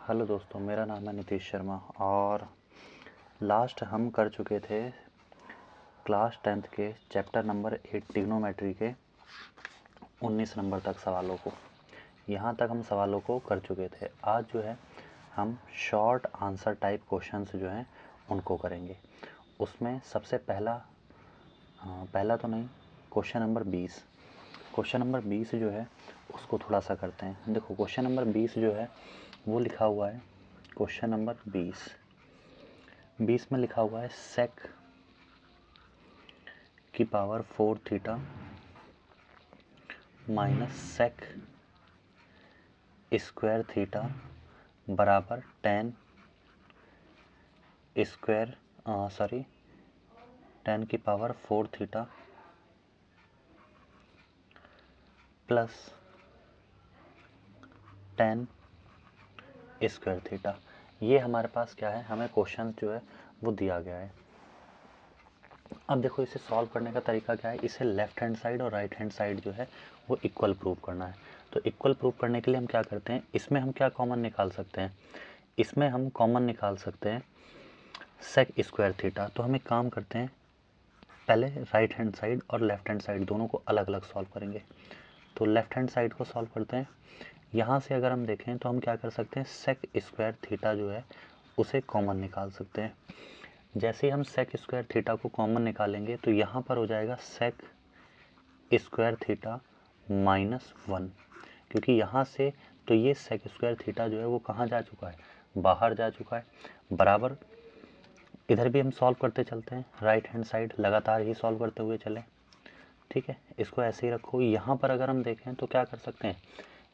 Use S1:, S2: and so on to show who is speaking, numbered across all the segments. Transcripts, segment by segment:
S1: Hello दोस्तों, मेरा नाम है नीतीश शर्मा और लास्ट हम कर चुके थे क्लास 10th के चैप्टर नंबर 8 ट्रिग्नोमेट्री के 19 नंबर तक सवालों को। यहाँ तक हम सवालों को कर चुके थे। आज जो है हम शॉर्ट आंसर टाइप क्वेश्चंस जो हैं उनको करेंगे। उसमें सबसे पहला तो नहीं, क्वेश्चन नंबर 20। क्वेश्चन नंबर 20 जो है उसको थोड़ा सा करते हैं। देखो, क्वेश्चन नंबर 20 जो है वो लिखा हुआ है, क्वेश्चन नंबर 20 में लिखा हुआ है सेक की power 4 theta minus sec square theta बराबर 10 की power 4 theta plus 10 square theta. ये हमारे पास क्या है, हमें क्वेश्चन जो है वो दिया गया है। अब देखो, इसे सॉल्व करने का तरीका क्या है, इसे लेफ्ट हैंड साइड और राइट हैंड साइड जो है वो इक्वल प्रूव करना है। तो इक्वल प्रूव करने के लिए हम क्या करते हैं, इसमें हम क्या कॉमन निकाल सकते हैं, इसमें हम कॉमन निकाल सकते हैं सेक स्क्वायर थीटा। तो हम एक काम करते हैं, पहले राइट हैंड साइड और लेफ्ट हैंड साइड दोनों को अलग अलग सॉल्व करेंगे। तो लेफ्ट हैंड साइड को सॉल्व करते हैं। यहाँ से अगर हम देखें तो हम क्या कर सकते हैं, सेक स्क्वायर थीटा जो है उसे कॉमन निकाल सकते हैं। जैसे ही हम सेक स्क्वायर थीटा को कॉमन निकालेंगे तो यहाँ पर हो जाएगा सेक स्क्वायर थीटा -1, क्योंकि यहाँ से तो ये सेक स्क्वायर थीटा जो है वो कहाँ जा चुका है, बाहर जा चुका है। बराबर इधर भी हम सॉल्व करते चलते हैं, राइट हैंड साइड लगातार ही सॉल्व करते हुए चलें। ठीक है, इसको ऐसे ही रखो। यहाँ पर अगर हम देखें तो क्या कर सकते हैं,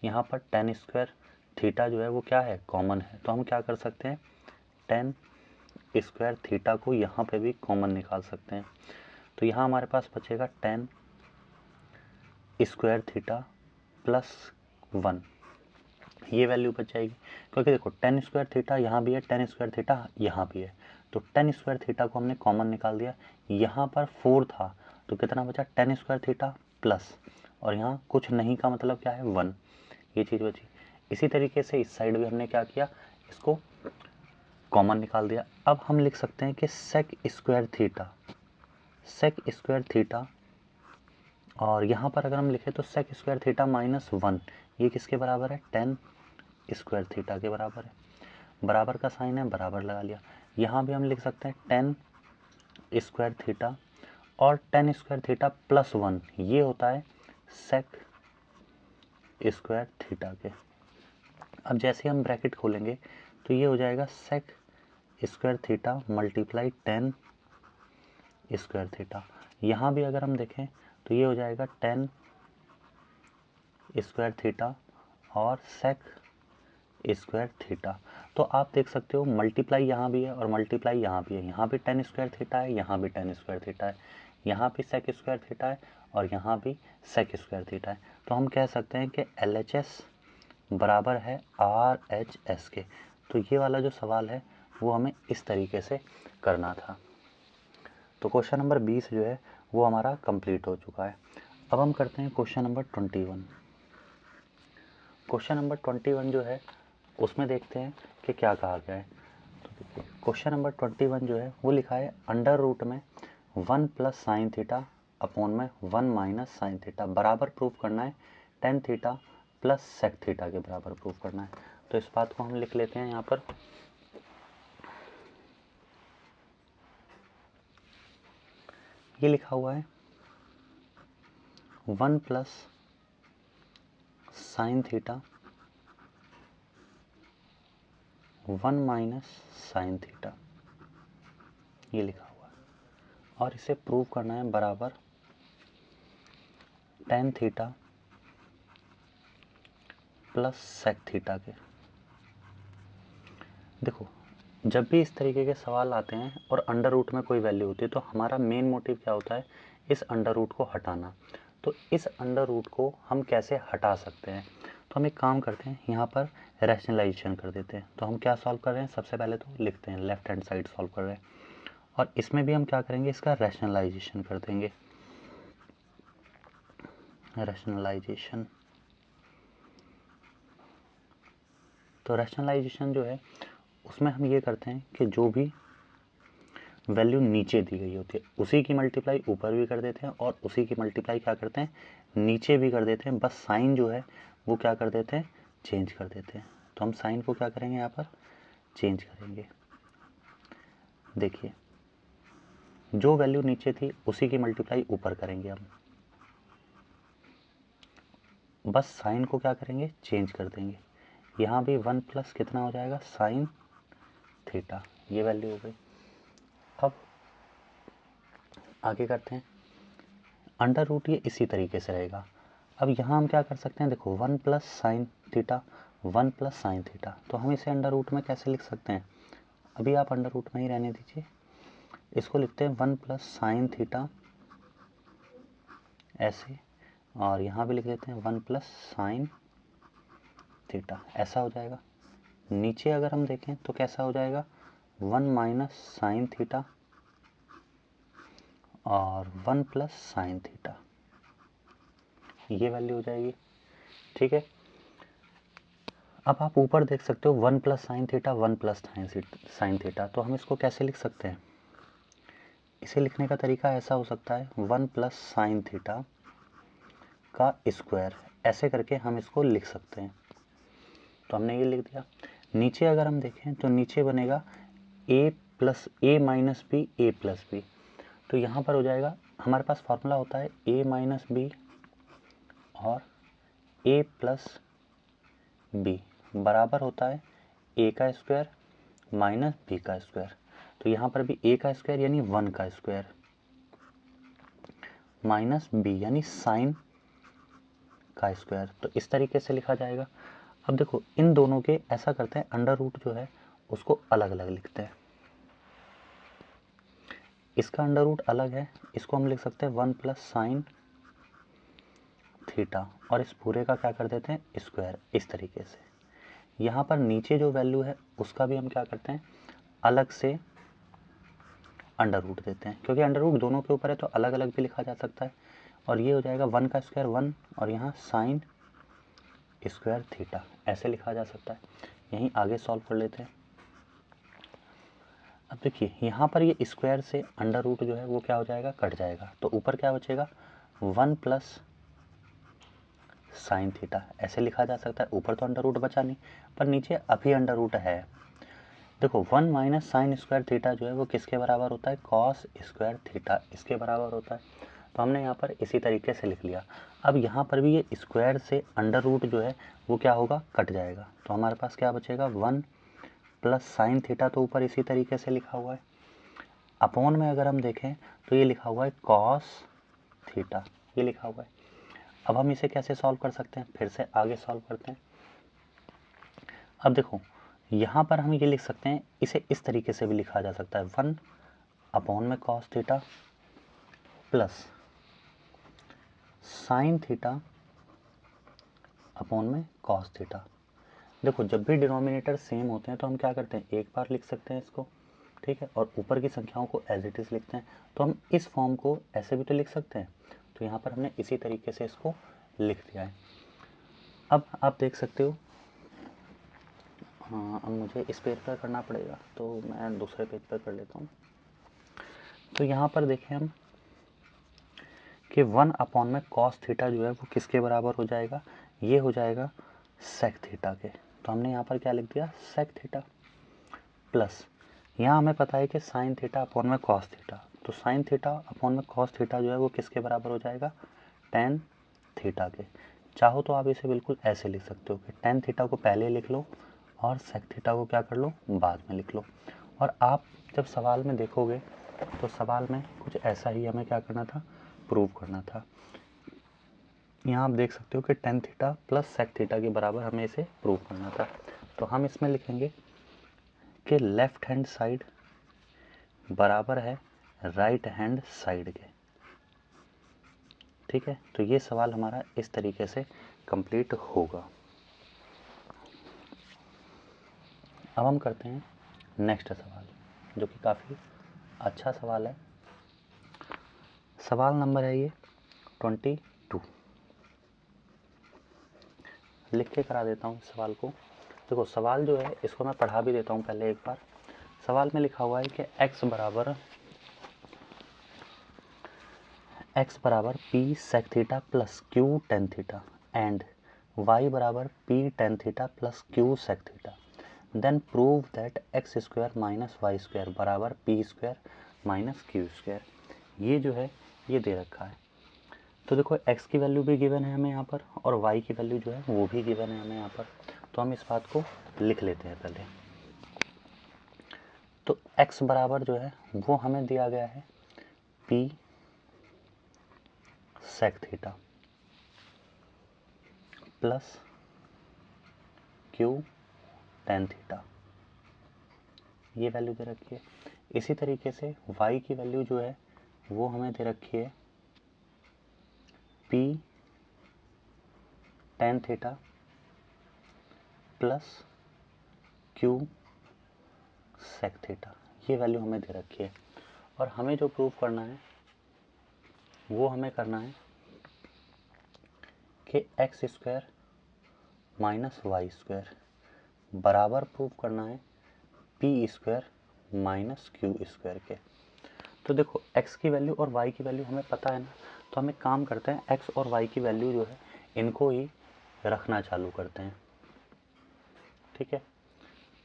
S1: यहाँ पर 10 स्क्वायर थीटा जो है वो क्या है, कॉमन है। तो हम क्या कर सकते हैं, 10 स्क्वायर थीटा को यहाँ पे भी कॉमन निकाल सकते हैं। तो यहाँ हमारे पास बचेगा 10 स्क्वायर थीटा प्लस 1, ये वैल्यू बच जाएगी। क्योंकि देखो 10 स्क्वायर थीटा यहाँ भी है, 10 स्क्वायर थीटा यहाँ भी है, तो 10 स्क्वायर थीटा को हमने कॉमन निकाल दिया। यहाँ पर 4 था तो कितना बचा, 10 स्क्वायर थीटा प्लस, और यहाँ कुछ नहीं का मतलब क्या है, 1, ये चीज़ बची। इसी तरीके से इस साइड भी हमने क्या किया, इसको कॉमन निकाल दिया। अब हम लिख सकते हैं कि सेक स्क्वायर थीटा, और यहाँ पर अगर हम लिखें तो सेक स्क्वायर थीटा -1, ये किसके बराबर है, 10 स्क्वायर थीटा के बराबर है। बराबर का साइन है, बराबर लगा लिया। यहाँ भी हम लिख सकते हैं 10 स्क्वायर थीटा और 10 स्क्वायर थीटा प्लस 1, ये होता है सेक स्क्वायर थीटा के। अब जैसे हम ब्रैकेट खोलेंगे तो ये हो जाएगा sec square theta multiply 10 square theta. यहाँ भी अगर हम देखें तो ये हो जाएगा 10 स्क्वायर थीटा और सेक स्क्वायर थीटा। तो आप देख सकते हो मल्टीप्लाई यहाँ भी है और मल्टीप्लाई यहाँ भी है। यहाँ भी 10 स्क्वायर थीटा है, यहाँ भी 10 स्क्वायर थीटा है, यहाँ भी सेक स्क्वायर थीटा है और यहाँ भी सेक स्क्वायर थीटा है। तो हम कह सकते हैं कि LHS बराबर है RHS के। तो ये वाला जो सवाल है वो हमें इस तरीके से करना था। तो क्वेश्चन नंबर 20 जो है वो हमारा कंप्लीट हो चुका है। अब हम करते हैं क्वेश्चन नंबर 21। क्वेश्चन नंबर 21 जो है उसमें देखते हैं कि क्या कहा गया है। तो देखिए, क्वेश्चन नंबर 21 जो है वो लिखा है अंडर रूट में 1 प्लस साइन थीटा अपॉन में 1 माइनस साइन थीटा बराबर प्रूफ करना है 10 थीटा प्लस सेक थीटा के बराबर प्रूफ करना है। तो इस बात को हम लिख लेते हैं यहाँ पर। ये लिखा हुआ है 1 plus sine theta 1 minus sine theta, ये लिखा हुआ है, और इसे प्रूव करना है बराबर 10 थीटा प्लस सेक थीटा के। देखो, जब भी इस तरीके के सवाल आते हैं और अंडर रूट में कोई वैल्यू होती है तो हमारा मेन मोटिव क्या होता है, इस अंडर रूट को हटाना। तो इस अंडर रूट को हम कैसे हटा सकते हैं, तो हम एक काम करते हैं, यहाँ पर रैशनलाइजेशन कर देते हैं। तो हम क्या सॉल्व कर रहे हैं, सबसे पहले तो लिखते हैं लेफ्ट हैंड साइड सॉल्व कर रहे हैं, और इसमें भी हम क्या करेंगे, इसका रैशनलाइजेशन कर देंगे। रैशनलाइजेशन, तो रैशनलाइजेशन जो है उसमें हम ये करते हैं कि जो भी वैल्यू नीचे दी गई होती है उसी की मल्टीप्लाई ऊपर भी कर देते हैं और उसी की मल्टीप्लाई क्या करते हैं नीचे भी कर देते हैं, बस साइन जो है वो क्या कर देते हैं चेंज कर देते हैं। तो हम साइन को क्या करेंगे यहाँ पर चेंज करेंगे। देखिए जो वैल्यू नीचे थी उसी की मल्टीप्लाई ऊपर करेंगे हम, बस साइन को क्या करेंगे चेंज कर देंगे। यहाँ भी 1 प्लस कितना हो जाएगा साइन थीटा, ये वैल्यू हो गई। अब आगे करते हैं, अंडर रूट ये इसी तरीके से रहेगा। अब यहाँ हम क्या कर सकते हैं, देखो 1 plus sine theta 1 plus sine theta, तो हम इसे अंडर रूट में कैसे लिख सकते हैं, अभी आप अंडर रूट में ही रहने दीजिए। इसको लिखते हैं 1 प्लस साइन थीटा ऐसे, और यहाँ भी लिख देते हैं 1 प्लस साइन थीटा, ऐसा हो जाएगा। नीचे अगर हम देखें तो कैसा हो जाएगा 1 माइनस साइन थीटा और 1 प्लस साइन थीटा, ये वैल्यू हो जाएगी। ठीक है, अब आप ऊपर देख सकते हो 1 plus sine theta 1 plus sine theta, तो हम इसको कैसे लिख सकते हैं, इसे लिखने का तरीका ऐसा हो सकता है 1 प्लस साइन थीटा का स्क्वायर, ऐसे करके हम इसको लिख सकते हैं। तो हमने ये लिख दिया। नीचे अगर हम देखें तो नीचे बनेगा a plus a minus b a plus b, तो यहाँ पर हो जाएगा हमारे पास फॉर्मूला होता है a माइनस बी और a प्लस बी बराबर होता है a का स्क्वायर माइनस बी का स्क्वायर। तो यहाँ पर भी a का स्क्वायर यानी 1 का स्क्वायर माइनस b यानी साइन का स्क्वायर, तो इस तरीके से लिखा जाएगा। अब देखो इन दोनों के ऐसा करते हैं, अंडर रूट जो है उसको अलग अलग लिखते हैं। इसका अंडर रूट अलग है, इसको हम लिख सकते हैं 1 प्लस साइन थीटा और इस पूरे का क्या कर देते हैं स्क्वायर, इस तरीके से। यहाँ पर नीचे जो वैल्यू है उसका भी हम क्या करते हैं अलग से अंडर रूट देते हैं, क्योंकि अंडर रूट दोनों के ऊपर है तो अलग अलग भी लिखा जा सकता है। और ये हो जाएगा 1 का स्क्वायर 1 और यहाँ साइन स्क्वायर थीटा, ऐसे लिखा जा सकता है। यहीं आगे सॉल्व कर लेते हैं। अब देखिए यहाँ पर ये स्क्वायर से अंडर रूट जो है वो क्या हो जाएगा कट जाएगा, तो ऊपर क्या बचेगा 1 प्लस साइन थीटा, ऐसे लिखा जा सकता है। ऊपर तो अंडर रूट बचा नहीं, पर नीचे अभी अंडर रूट है। देखो 1 माइनस साइन स्क्वायर थीटा जो है वो किसके बराबर होता है कॉस स्क्वायर थीटा, इसके बराबर होता है। तो हमने यहाँ पर इसी तरीके से लिख लिया। अब यहाँ पर भी ये स्क्वायर से अंडर रूट जो है वो क्या होगा कट जाएगा, तो हमारे पास क्या बचेगा 1 प्लस साइन थीटा, तो ऊपर इसी तरीके से लिखा हुआ है। अपॉन में अगर हम देखें तो ये लिखा हुआ है कॉस थीटा, ये लिखा हुआ है। अब हम इसे कैसे सॉल्व कर सकते हैं, फिर से आगे सॉल्व करते हैं। अब देखो यहाँ पर हम ये लिख सकते हैं, इसे इस तरीके से भी लिखा जा सकता है 1 अपॉन में cos theta plus sine theta upon में कॉस थीटा। देखो जब भी डिनोमिनेटर सेम होते हैं तो हम क्या करते हैं एक बार लिख सकते हैं इसको, ठीक है, और ऊपर की संख्याओं को एज इट इज़ लिखते हैं। तो हम इस फॉर्म को ऐसे भी तो लिख सकते हैं, तो यहाँ पर हमने इसी तरीके से इसको लिख दिया है। अब आप देख सकते हो, हाँ अब मुझे इस पेज पर करना पड़ेगा तो मैं दूसरे पेज पर कर लेता हूँ। तो यहाँ पर देखें हम कि 1 अपॉन में कॉस थीटा जो है वो किसके बराबर हो जाएगा, ये हो जाएगा सेक थीटा के। तो हमने यहाँ पर क्या लिख दिया सेक थीटा प्लस, यहाँ हमें पता है कि साइन थीटा अपॉन में कॉस थीटा, तो साइन थीटा अपॉन में कॉस थीटा जो है वो किसके बराबर हो जाएगा टेन थीटा के। चाहो तो आप इसे बिल्कुल ऐसे लिख सकते हो कि टेन थीटा को पहले लिख लो और सेक थीटा को क्या कर लो बाद में लिख लो। और आप जब सवाल में देखोगे तो सवाल में कुछ ऐसा ही हमें क्या करना था प्रूव करना था। यहाँ आप देख सकते हो कि tan theta plus sec theta के बराबर हमें इसे प्रूव करना था। तो हम इसमें लिखेंगे कि लेफ्ट हैंड साइड बराबर है राइट हैंड साइड के, ठीक है। तो ये सवाल हमारा इस तरीके से कंप्लीट होगा। अब हम करते हैं नेक्स्ट सवाल, जो कि काफ़ी अच्छा सवाल है। सवाल नंबर है ये 22, लिख के करा देता हूँ इस सवाल को। देखो सवाल जो है इसको मैं पढ़ा भी देता हूँ पहले एक बार। सवाल में लिखा हुआ है कि x बराबर p sec theta plus q tan theta and y बराबर p tan theta plus q sec theta, then prove that x square minus y square बराबर p square minus q square. ये जो है ये दे रखा है। तो देखो x की वैल्यू भी गिवन है हमें यहाँ पर और y की वैल्यू जो है वो भी गिवन है हमें यहाँ पर। तो हम इस बात को लिख लेते हैं पहले। तो x बराबर जो है वो हमें दिया गया है p sec theta plus q tan theta, ये वैल्यू दे रखी है। इसी तरीके से y की वैल्यू जो है वो हमें दे रखी है p tan theta plus q sec theta, ये वैल्यू हमें दे रखी है। और हमें जो प्रूव करना है वो हमें करना है कि x square minus y square बराबर प्रूव करना है p square minus q square के। तो देखो x की वैल्यू और y की वैल्यू हमें पता है ना, तो हम एक काम करते हैं x और y की वैल्यू जो है इनको ही रखना चालू करते हैं। ठीक है,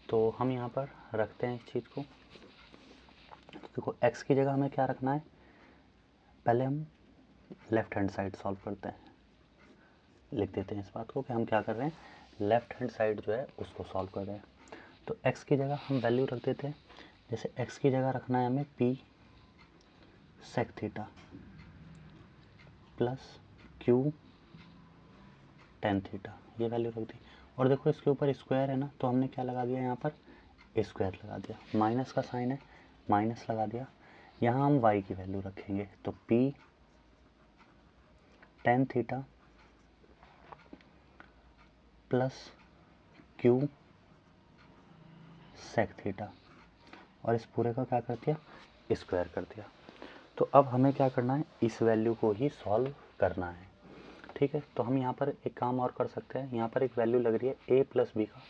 S1: तो हम यहाँ पर रखते हैं इस चीज़ को। देखो x की जगह हमें क्या रखना है, पहले हम लेफ्ट हैंड साइड सॉल्व करते हैं। लिख देते हैं इस बात को कि हम क्या कर रहे हैं, लेफ्ट हैंड साइड जो है उसको सॉल्व कर रहे हैं। तो x की जगह हम वैल्यू रख देते हैं। जैसे x की जगह रखना है हमें p sec theta plus q tan theta, ये वैल्यू रख दी। और देखो इसके ऊपर स्क्वायर है ना, तो हमने क्या लगा दिया यहाँ पर स्क्वायर लगा दिया, माइनस का साइन है माइनस लगा दिया। यहाँ हम y की वैल्यू रखेंगे तो p tan theta plus q sec theta, और इस पूरे का क्या कर दिया, स्क्वायर कर दिया। तो अब हमें क्या करना है, इस वैल्यू को ही सॉल्व करना है। ठीक है, तो हम यहाँ पर एक काम और कर सकते हैं। यहाँ पर एक वैल्यू लग रही है a प्लस बी का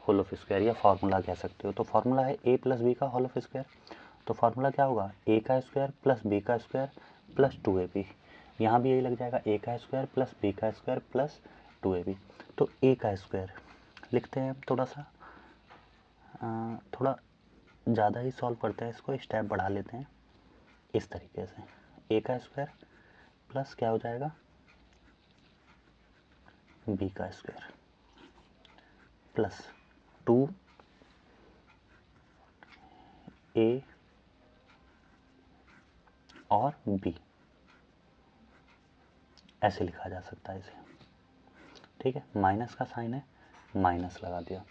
S1: होल ऑफ स्क्वायर, या फार्मूला कह सकते हो। तो फार्मूला है a प्लस बी का होल ऑफ स्क्वायर। तो फार्मूला क्या होगा, a का स्क्वायर प्लस b का स्क्वायर प्लस 2ab। यहाँ भी यही लग जाएगा, a का स्क्वायर प्लस b का स्क्वायर प्लस 2ab। तो a का स्क्वायर लिखते हैं, थोड़ा सा थोड़ा ज़्यादा ही सॉल्व करते हैं, इसको स्टेप बढ़ा लेते हैं इस तरीके से। a का स्क्वायर प्लस क्या हो जाएगा, b का स्क्वायर प्लस 2a और b, ऐसे लिखा जा सकता है इसे। ठीक है, माइनस का साइन है माइनस लगा दिया,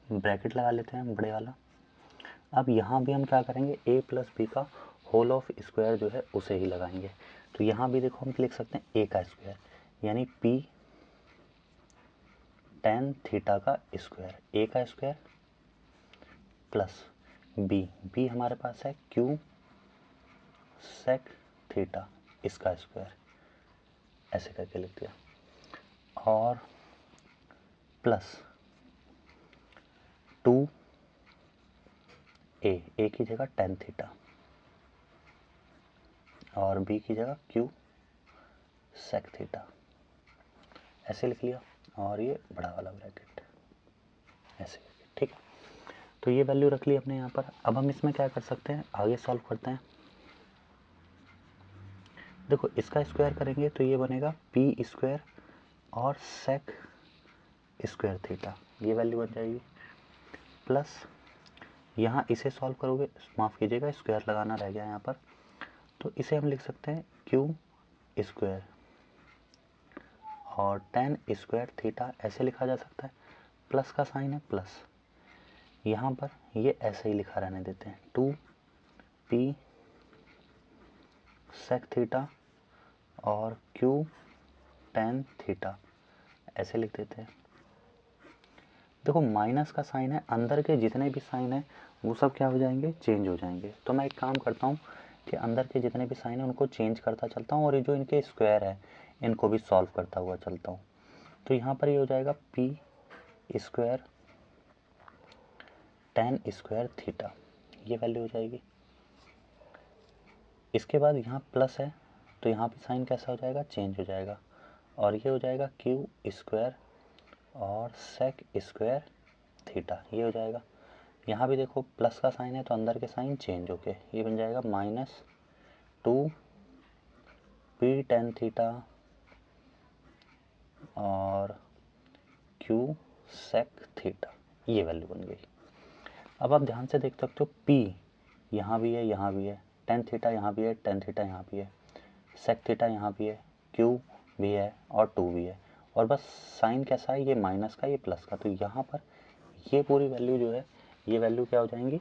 S1: ब्रैकेट लगा लेते हैं बड़े वाला। अब यहाँ भी हम क्या करेंगे, a प्लस बी का होल ऑफ स्क्वायर जो है उसे ही लगाएंगे। तो यहाँ भी देखो हम लिख सकते हैं a का स्क्वायर यानी p टेन थीटा का स्क्वायर, a का स्क्वायर प्लस b हमारे पास है q सेक थीटा इसका स्क्वायर, ऐसे करके लिख दिया। और प्लस 2a की जगह टेन थीटा और b की जगह q सेक थीटा, ऐसे लिख लिया। और ये बड़ा वाला ब्रैकेट ऐसे। ठीक है, तो ये वैल्यू रख ली अपने यहाँ पर। अब हम इसमें क्या कर सकते हैं, आगे सॉल्व करते हैं। देखो इसका स्क्वायर करेंगे तो ये बनेगा p स्क्वायर और सेक स्क्वायर थीटा, ये वैल्यू बन जाएगी। प्लस यहाँ इसे सॉल्व करोगे, माफ़ कीजिएगा स्क्वायर लगाना रह गया यहाँ पर, तो इसे हम लिख सकते हैं q स्क्वायर और टेन स्क्वायर थीटा, ऐसे लिखा जा सकता है। प्लस का साइन है प्लस, यहाँ पर ये ऐसे ही लिखा रहने देते हैं, 2p सेक थीटा और q टेन थीटा, ऐसे लिख देते हैं। देखो माइनस का साइन है, अंदर के जितने भी साइन है वो सब क्या हो जाएंगे, चेंज हो जाएंगे। तो मैं एक काम करता हूँ कि अंदर के जितने भी साइन है उनको चेंज करता चलता हूँ, और ये जो इनके स्क्वायर है इनको भी सॉल्व करता हुआ चलता हूँ। तो यहाँ पर ये हो जाएगा p square tan square theta, ये वैल्यू हो जाएगी। इसके बाद यहाँ प्लस है तो यहाँ पे साइन कैसा हो जाएगा, चेंज हो जाएगा, और ये हो जाएगा क्यू स्क्वायर और सेक स्क्वायर थीटा, ये हो जाएगा। यहाँ भी देखो प्लस का साइन है तो अंदर के साइन चेंज होके ये बन जाएगा -2 पी टेन थीटा और क्यू सेक थीटा, ये वैल्यू बन गई। अब आप ध्यान से देख सकते हो P यहाँ भी है, यहाँ भी है, टेन थीटा यहाँ भी है, टेन थीटा यहाँ भी है, सेक थीटा यहाँ भी है, Q भी है और 2 भी है, और बस साइन कैसा है, ये माइनस का, ये प्लस का, तो यहाँ पर ये पूरी वैल्यू जो है, ये वैल्यू क्या हो जाएंगी,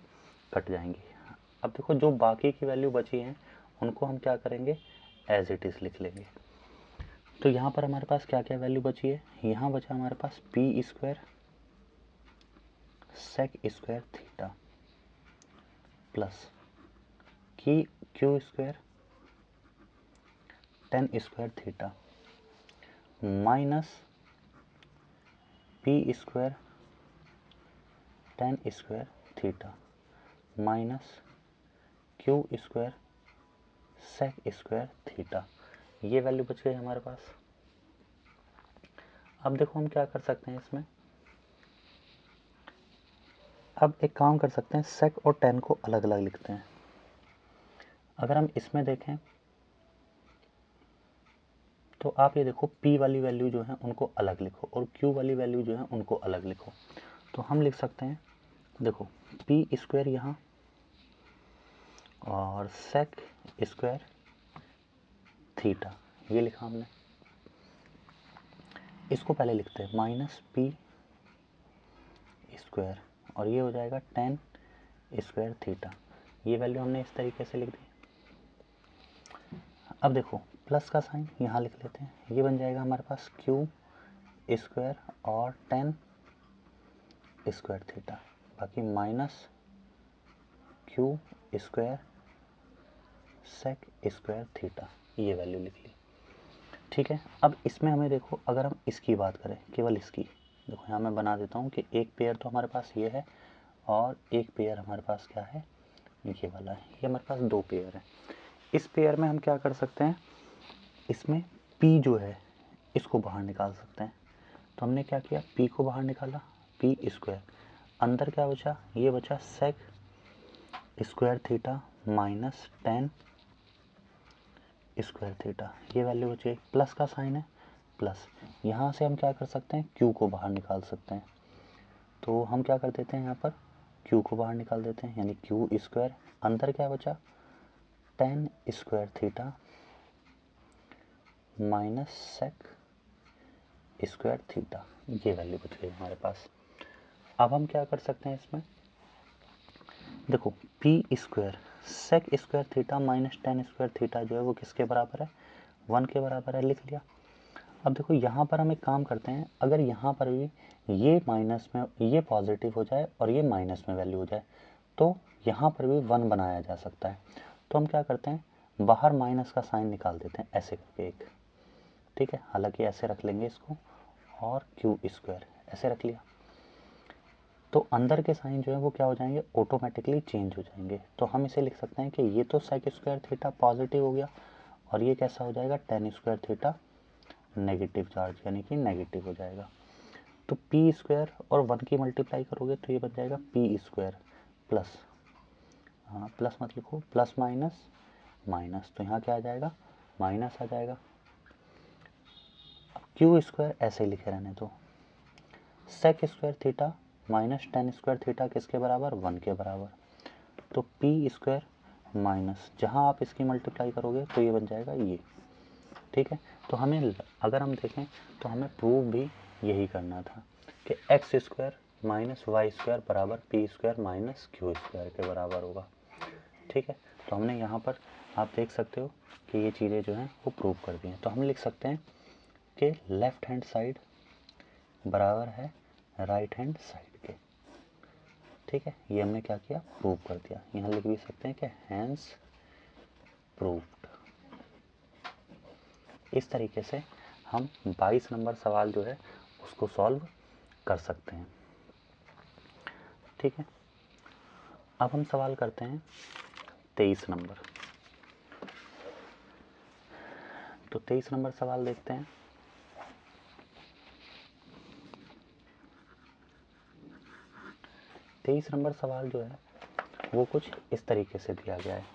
S1: कट जाएंगी। अब देखो जो बाकी की वैल्यू बची हैं उनको हम क्या करेंगे, एज इट इज़ लिख लेंगे। तो यहाँ पर हमारे पास क्या क्या वैल्यू बची है, यहाँ बचा हमारे पास p square sec square theta plus की q square tan square theta minus p square tan square theta minus q square sec square theta, ये वैल्यू बच गई हमारे पास। अब देखो हम क्या कर सकते हैं इसमें, अब एक काम कर सकते हैं, सेक और टेन को अलग अलग लिखते हैं। अगर हम इसमें देखें तो आप ये देखो P वाली वैल्यू जो है उनको अलग लिखो और Q वाली वैल्यू जो है उनको अलग लिखो। तो हम लिख सकते हैं, देखो P स्क्वायर यहाँ और सेक स्क्वायर थीटा, ये लिखा हमने। इसको पहले लिखते हैं -P स्क्वायर और ये हो जाएगा टेन स्क्वायर थीटा, ये वैल्यू हमने इस तरीके से लिख दी। अब देखो प्लस का साइन यहाँ लिख लेते हैं, ये बन जाएगा हमारे पास क्यू स्क्वायर और टेन स्क्वायर थीटा, बाकी minus q square sec square theta, ये वैल्यू लिख ली। ठीक है, अब इसमें हमें देखो, अगर हम इसकी बात करें, केवल इसकी, देखो यहाँ मैं बना देता हूँ कि एक पेयर तो हमारे पास ये है और एक पेयर हमारे पास क्या है, ये वाला है, ये हमारे पास दो पेयर है। इस पेयर में हम क्या कर सकते हैं, इसमें P जो है इसको बाहर निकाल सकते हैं। तो हमने क्या किया, P को बाहर निकाला, P स्क्वायर, अंदर क्या बचा, ये बचा sec square theta minus tan square theta, ये वैल्यू बची। प्लस का साइन है, प्लस, यहाँ से हम क्या कर सकते हैं, Q को बाहर निकाल सकते हैं। तो हम क्या कर देते हैं, यहाँ पर Q को बाहर निकाल देते हैं, यानी क्यू स्क्वायर, अंदर क्या बचा, tan square theta minus sec square theta, ये वैल्यू बच गई हमारे पास। अब हम क्या कर सकते हैं इसमें, देखो p square sec square theta minus tan square theta जो है वो किसके बराबर है, 1 के बराबर है, लिख लिया। अब देखो यहाँ पर हम एक काम करते हैं, अगर यहाँ पर भी ये माइनस में, ये पॉजिटिव हो जाए और ये माइनस में वैल्यू हो जाए तो यहाँ पर भी 1 बनाया जा सकता है। तो हम क्या करते हैं, बाहर माइनस का साइन निकाल देते हैं ऐसे करके एक, ठीक है, हालांकि ऐसे रख लेंगे इसको, और क्यू स्क्वायर ऐसे रख लिया, तो अंदर के साइन जो है वो क्या हो जाएंगे, ऑटोमेटिकली चेंज हो जाएंगे। तो हम इसे लिख सकते हैं कि ये तो सेक स्क्वायर थीटा पॉजिटिव हो गया और ये कैसा हो जाएगा, ten square theta negative charge, यानी कि नेगेटिव हो जाएगा। तो पी स्क्वायर और 1 की मल्टीप्लाई करोगे तो ये बन जाएगा पी स्क्वायर प्लस, हाँ प्लस मत लिखो, प्लस माइनस माइनस, तो यहाँ क्या आ जाएगा, माइनस आ जाएगा। अब क्यू स्क्वायर ऐसे लिखे रहने दो, sec square theta minus tan square theta किसके बराबर, 1 के बराबर। तो पी स्क्वायर माइनस, जहाँ आप इसकी मल्टीप्लाई करोगे तो ये बन जाएगा ये, ठीक है। तो हमें, अगर हम देखें तो हमें प्रूव भी यही करना था कि x square minus y square बराबर p square minus q square के बराबर होगा, ठीक है। तो हमने यहाँ पर आप देख सकते हो कि ये चीज़ें जो हैं वो प्रूव कर दी हैं। तो हम लिख सकते हैं कि लेफ्ट हैंड साइड बराबर है राइट हैंड साइड के, ठीक है। ये हमने क्या किया, प्रूव कर दिया। यहाँ लिख भी सकते हैं कि हैंस प्रूव्ड। इस तरीके से हम 22 नंबर सवाल जो है उसको सॉल्व कर सकते हैं। ठीक है, अब हम सवाल करते हैं 23 नंबर। तो 23 नंबर सवाल देखते हैं। तेईस नंबर सवाल जो है वो कुछ इस तरीके से दिया गया है।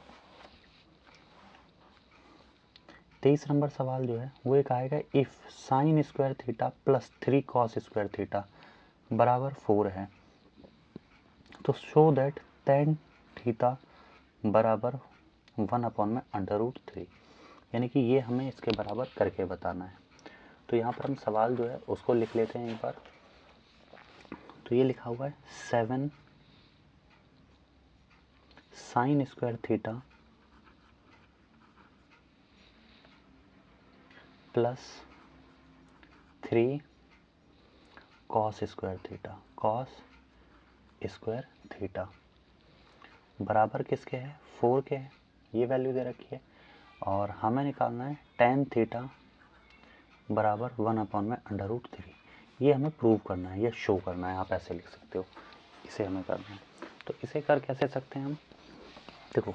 S1: 23 नंबर सवाल जो है वो एक आएगा, if sine square theta plus 3 cos square theta बराबर 4 है तो शो दैट tan थीटा बराबर 1/√3, यानी कि ये हमें इसके बराबर करके बताना है। तो यहाँ पर हम सवाल जो है उसको लिख लेते हैं एक बार। तो ये लिखा हुआ है 7 sine square theta plus 3 cos square theta बराबर किसके है, 4 के है। ये वैल्यू दे रखी है और हमें निकालना है tan थीटा बराबर 1/√3। ये हमें प्रूव करना है, ये शो करना है, आप ऐसे लिख सकते हो, इसे हमें करना है। तो इसे कर कैसे सकते हैं हम, देखो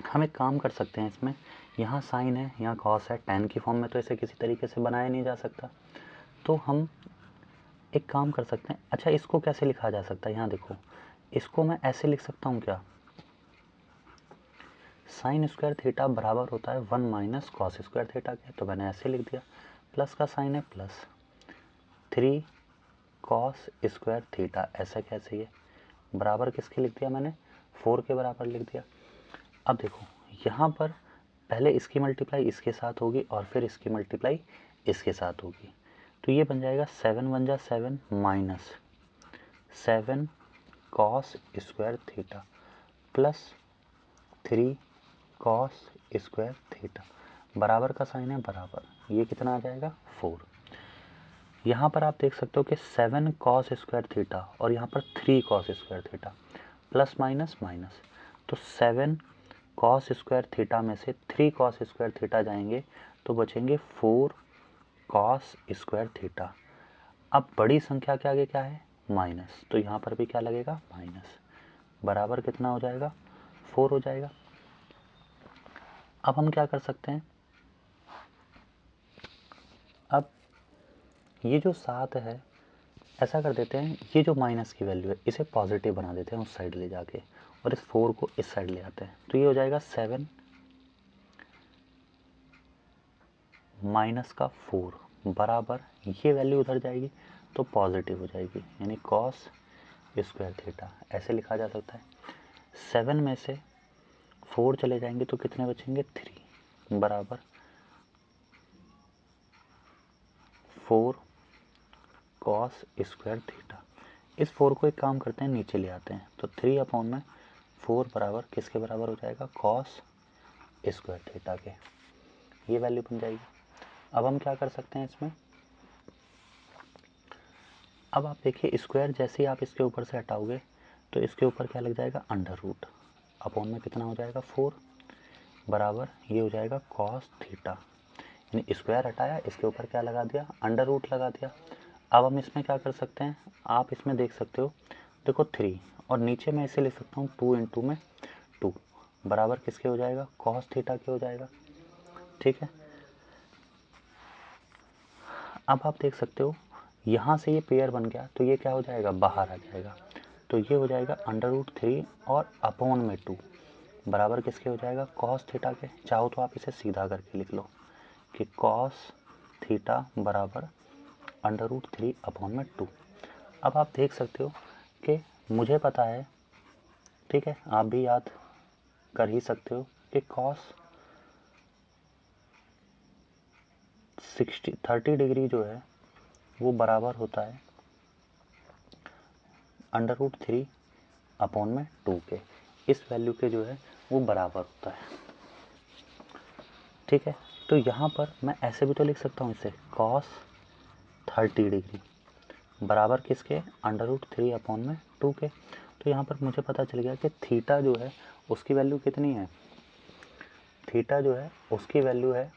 S1: हम एक काम कर सकते हैं इसमें, यहाँ साइन है, यहाँ कॉस है, tan की फॉर्म में तो इसे किसी तरीके से बनाया नहीं जा सकता। तो हम एक काम कर सकते हैं, अच्छा इसको कैसे लिखा जा सकता है, यहाँ देखो इसको मैं ऐसे लिख सकता हूँ क्या, साइन स्क्वायर थीटा बराबर होता है 1 माइनस कॉस स्क्वायर थीटा के, तो मैंने ऐसे लिख दिया, प्लस का साइन है प्लस 3 कॉस स्क्वायर थीटा, ऐसा कैसे ये बराबर किसके लिख दिया मैंने, 4 के बराबर लिख दिया। अब देखो यहाँ पर पहले इसकी मल्टीप्लाई इसके साथ होगी और फिर इसकी मल्टीप्लाई इसके साथ होगी, तो ये बन जाएगा 7 × 7 minus 7 cos square theta plus 3 cos square theta, बराबर का साइन है बराबर, ये कितना आ जाएगा 4। यहाँ पर आप देख सकते हो कि 7 कॉस स्क्वायर थीटा और यहाँ पर 3 cos square theta, plus minus minus, तो 7 कॉस स्क्वायर थीटा में से 3 कॉस स्क्वायर थीटा जाएंगे तो बचेंगे 4 कॉस स्क्वायर थीटा। अब बड़ी संख्या के आगे क्या है, माइनस, तो यहाँ पर भी क्या लगेगा, माइनस, बराबर कितना हो जाएगा, 4 हो जाएगा। अब हम क्या कर सकते हैं, अब ये जो 7 है ऐसा कर देते हैं, ये जो माइनस की वैल्यू है इसे पॉजिटिव बना देते हैं उस साइड ले जाके, और इस 4 को इस साइड ले आते हैं, तो ये हो जाएगा 7 माइनस का 4 बराबर, ये वैल्यू उधर जाएगी तो पॉजिटिव हो जाएगी, यानी कॉस स्क्वायर थीटा, ऐसे लिखा जा सकता है। 7 में से 4 चले जाएंगे तो कितने बचेंगे, 3 बराबर 4 कॉस स्क्वायर थीटा। इस 4 को एक काम करते हैं नीचे ले आते हैं, तो 3/4 बराबर किसके बराबर हो जाएगा, कॉस स्क्वायर थीटा के, ये वैल्यू बन जाएगी। अब हम क्या कर सकते हैं इसमें, अब आप देखिए स्क्वायर जैसे ही आप इसके ऊपर से हटाओगे तो इसके ऊपर क्या लग जाएगा, अंडर रूट, अपॉन में कितना हो जाएगा 4 बराबर, ये हो जाएगा कॉस थीटा, यानी स्क्वायर हटाया, इसके ऊपर क्या लगा दिया, अंडर रूट लगा दिया। अब हम इसमें क्या कर सकते हैं, आप इसमें देख सकते हो, देखो 3 और नीचे मैं इसे लिख सकता हूँ 2 × में 2 बराबर किसके हो जाएगा, कॉस थीटा के हो जाएगा। ठीक है, अब आप देख सकते हो यहाँ से ये पेयर बन गया तो ये क्या हो जाएगा, बाहर आ जाएगा, तो ये हो जाएगा अंडर रूट 3 और अपॉन में 2 बराबर किसके हो जाएगा, कॉस थीटा के। चाहो तो आप इसे सीधा करके लिख लो कि कॉस थीटा बराबर अंडर रूट 3 अपॉन में 2। अब आप देख सकते हो कि मुझे पता है, ठीक है, आप भी याद कर ही सकते हो कि कॉस 30 डिग्री जो है वो बराबर होता है अंडर रूट 3 अपॉन में 2 के, इस वैल्यू के जो है वो बराबर होता है। ठीक है, तो यहाँ पर मैं ऐसे भी तो लिख सकता हूँ इसे, कॉस 30 डिग्री बराबर किसके, अंडर रूट 3 अपॉन में 2 के। तो यहाँ पर मुझे पता चल गया कि थीटा जो है उसकी वैल्यू कितनी है, थीटा जो है उसकी वैल्यू है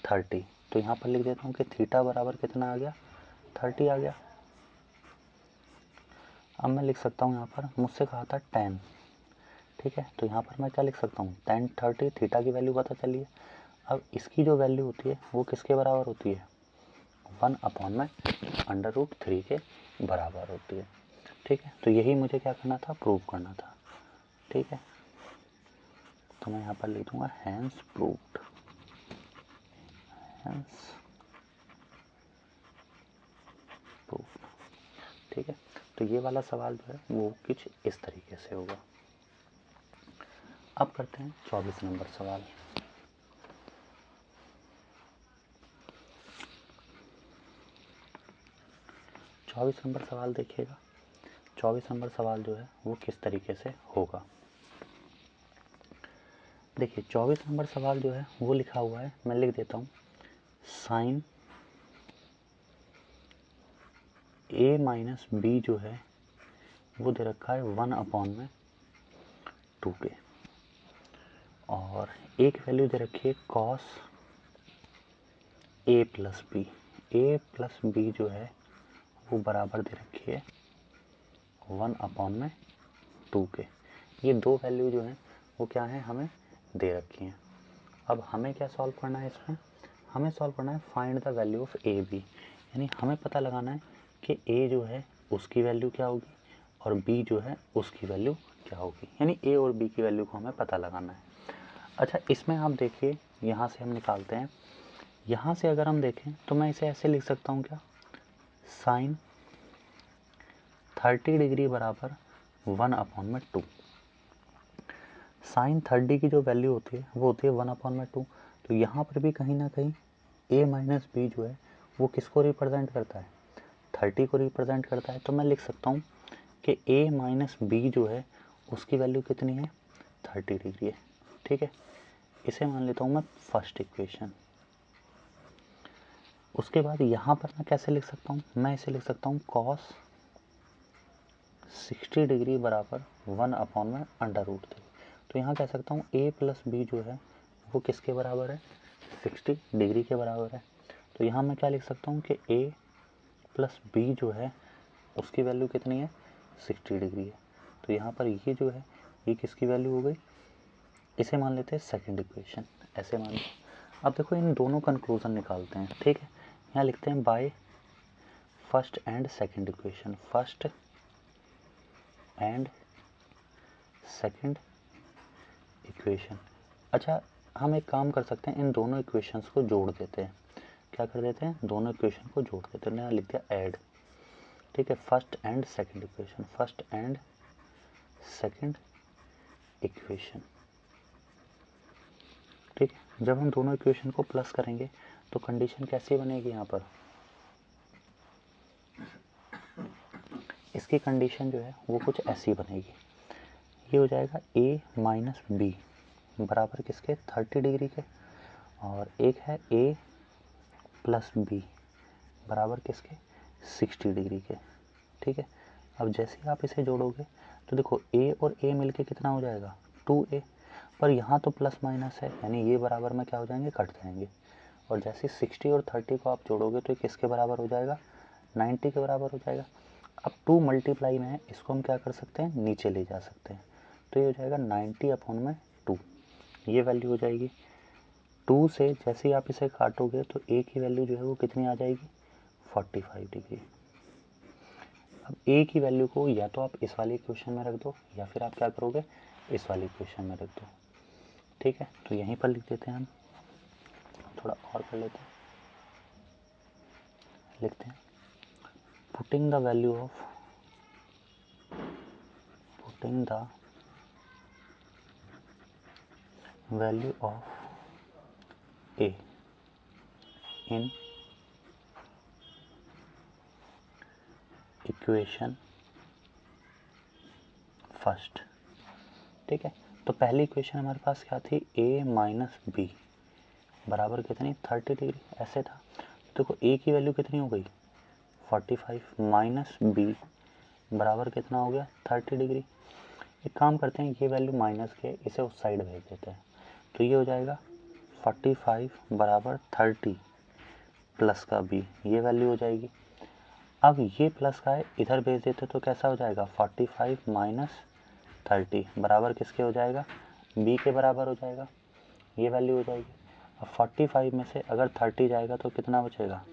S1: 30, तो यहाँ पर लिख देता हूँ कि थीटा बराबर कितना आ गया, 30 आ गया। अब मैं लिख सकता हूँ यहाँ पर, मुझसे कहा था 10, ठीक है, तो यहाँ पर मैं क्या लिख सकता हूँ 10 30, थीटा की वैल्यू पता चली है। अब इसकी जो वैल्यू होती है वो किसके बराबर होती है, 1/√3 के बराबर होती है, ठीक है। तो यही मुझे क्या करना था, प्रूव करना था, ठीक है। तो मैं यहाँ पर लिख दूंगा हैंस प्रूव्ड, हैंस प्रूव्ड, ठीक है। तो ये वाला सवाल जो है वो कुछ इस तरीके से होगा। अब करते हैं 24 नंबर सवाल। चौबीस नंबर सवाल देखिएगा। 24 नंबर सवाल जो है वो किस तरीके से होगा। देखिए 24 नंबर सवाल जो है वो लिखा हुआ है, मैं लिख देता हूँ, साइन a माइनस बी जो है वो दे रखा है 1/2 के, और एक वैल्यू दे रखी है कॉस a प्लस बी जो है वो बराबर दे रखी है 1/2 के। ये दो वैल्यू जो है वो क्या है, हमें दे रखी हैं। अब हमें क्या सॉल्व करना है, इसमें हमें सॉल्व करना है find the value of a b, यानी हमें पता लगाना है कि ए जो है उसकी वैल्यू क्या होगी और बी जो है उसकी वैल्यू क्या होगी, यानी ए और बी की वैल्यू को हमें पता लगाना है। अच्छा, इसमें आप देखिए, यहाँ से हम निकालते हैं, यहाँ से अगर हम देखें तो मैं इसे ऐसे लिख सकता हूँ, क्या, साइन 30 डिग्री बराबर 1/2। साइन 30 की जो वैल्यू होती है वो होती है 1/2। तो यहाँ पर भी कहीं ना कहीं a माइनस बी जो है वो किसको रिप्रेजेंट करता है, 30 को रिप्रेजेंट करता है। तो मैं लिख सकता हूँ कि a माइनस बी जो है उसकी वैल्यू कितनी है, 30 डिग्री है, ठीक है। इसे मान लेता हूँ मैं फर्स्ट इक्वेशन। उसके बाद यहाँ पर मैं कैसे लिख सकता हूँ, मैं इसे लिख सकता हूँ कॉस 60 डिग्री बराबर 1/√3। तो यहाँ कह सकता हूँ a प्लस बी जो है वो किसके बराबर है, 60 डिग्री के बराबर है। तो यहाँ मैं क्या लिख सकता हूँ कि a प्लस बी जो है उसकी वैल्यू कितनी है, 60 डिग्री है। तो यहाँ पर ये जो है ये किसकी वैल्यू हो गई, इसे मान लेते हैं सेकंड इक्वेशन, ऐसे मान लो। अब देखो इन दोनों कंक्लूजन निकालते हैं, ठीक है। यहाँ लिखते हैं by first and second equation, first and second equation. अच्छा, हम एक काम कर सकते हैं, इन दोनों इक्वेशंस को जोड़ देते हैं। क्या कर देते हैं, दोनों इक्वेशन को जोड़ देते हैं। यहाँ लिख दिया ऐड, ठीक है, first and second equation, first and second equation, ठीक है। जब हम दोनों इक्वेशन को प्लस करेंगे तो कंडीशन कैसी बनेगी, यहाँ पर इसकी कंडीशन जो है वो कुछ ऐसी बनेगी, ये हो जाएगा a माइनस बी बराबर किसके, 30 डिग्री के, और एक है a प्लस बी बराबर किसके, 60 डिग्री के, ठीक है। अब जैसे ही आप इसे जोड़ोगे तो देखो a और a मिलके कितना हो जाएगा, 2a, पर यहाँ तो प्लस माइनस है, यानी ये बराबर में क्या हो जाएंगे, कट जाएंगे। और जैसे 60 और 30 को आप जोड़ोगे तो किसके बराबर हो जाएगा, 90 के बराबर हो जाएगा। अब 2 मल्टीप्लाई में है, इसको हम क्या कर सकते हैं, नीचे ले जा सकते हैं। तो ये हो जाएगा 90/2, ये वैल्यू हो जाएगी। 2 से जैसे ही आप इसे काटोगे तो a की वैल्यू जो है वो कितनी आ जाएगी, 45 डिग्री। अब a की वैल्यू को या तो आप इस वाले इक्वेशन में रख दो या फिर आप क्या करोगे, इस वाले इक्वेशन में रख दो, ठीक है। तो यहीं पर लिख देते हैं हम, थोड़ा और कर लेते हैं, लिखते हैं putting the value of a in equation first, ठीक है। तो पहली इक्वेशन हमारे पास क्या थी, a माइनस बी बराबर कितनी, 30 डिग्री, ऐसे था। देखो a की वैल्यू कितनी हो गई, 45 माइनस बी बराबर कितना हो गया, 30 डिग्री। एक काम करते हैं, ये वैल्यू माइनस के इसे उस साइड भेज देते हैं। तो ये हो जाएगा 45 बराबर 30 प्लस का बी, ये वैल्यू हो जाएगी। अब ये प्लस का है, इधर भेज देते तो कैसा हो जाएगा 45 माइनस 30 बराबर किसके हो जाएगा, बी के बराबर हो जाएगा, ये वैल्यू हो जाएगी। अब 45 में से अगर 30 जाएगा तो कितना बचेगा,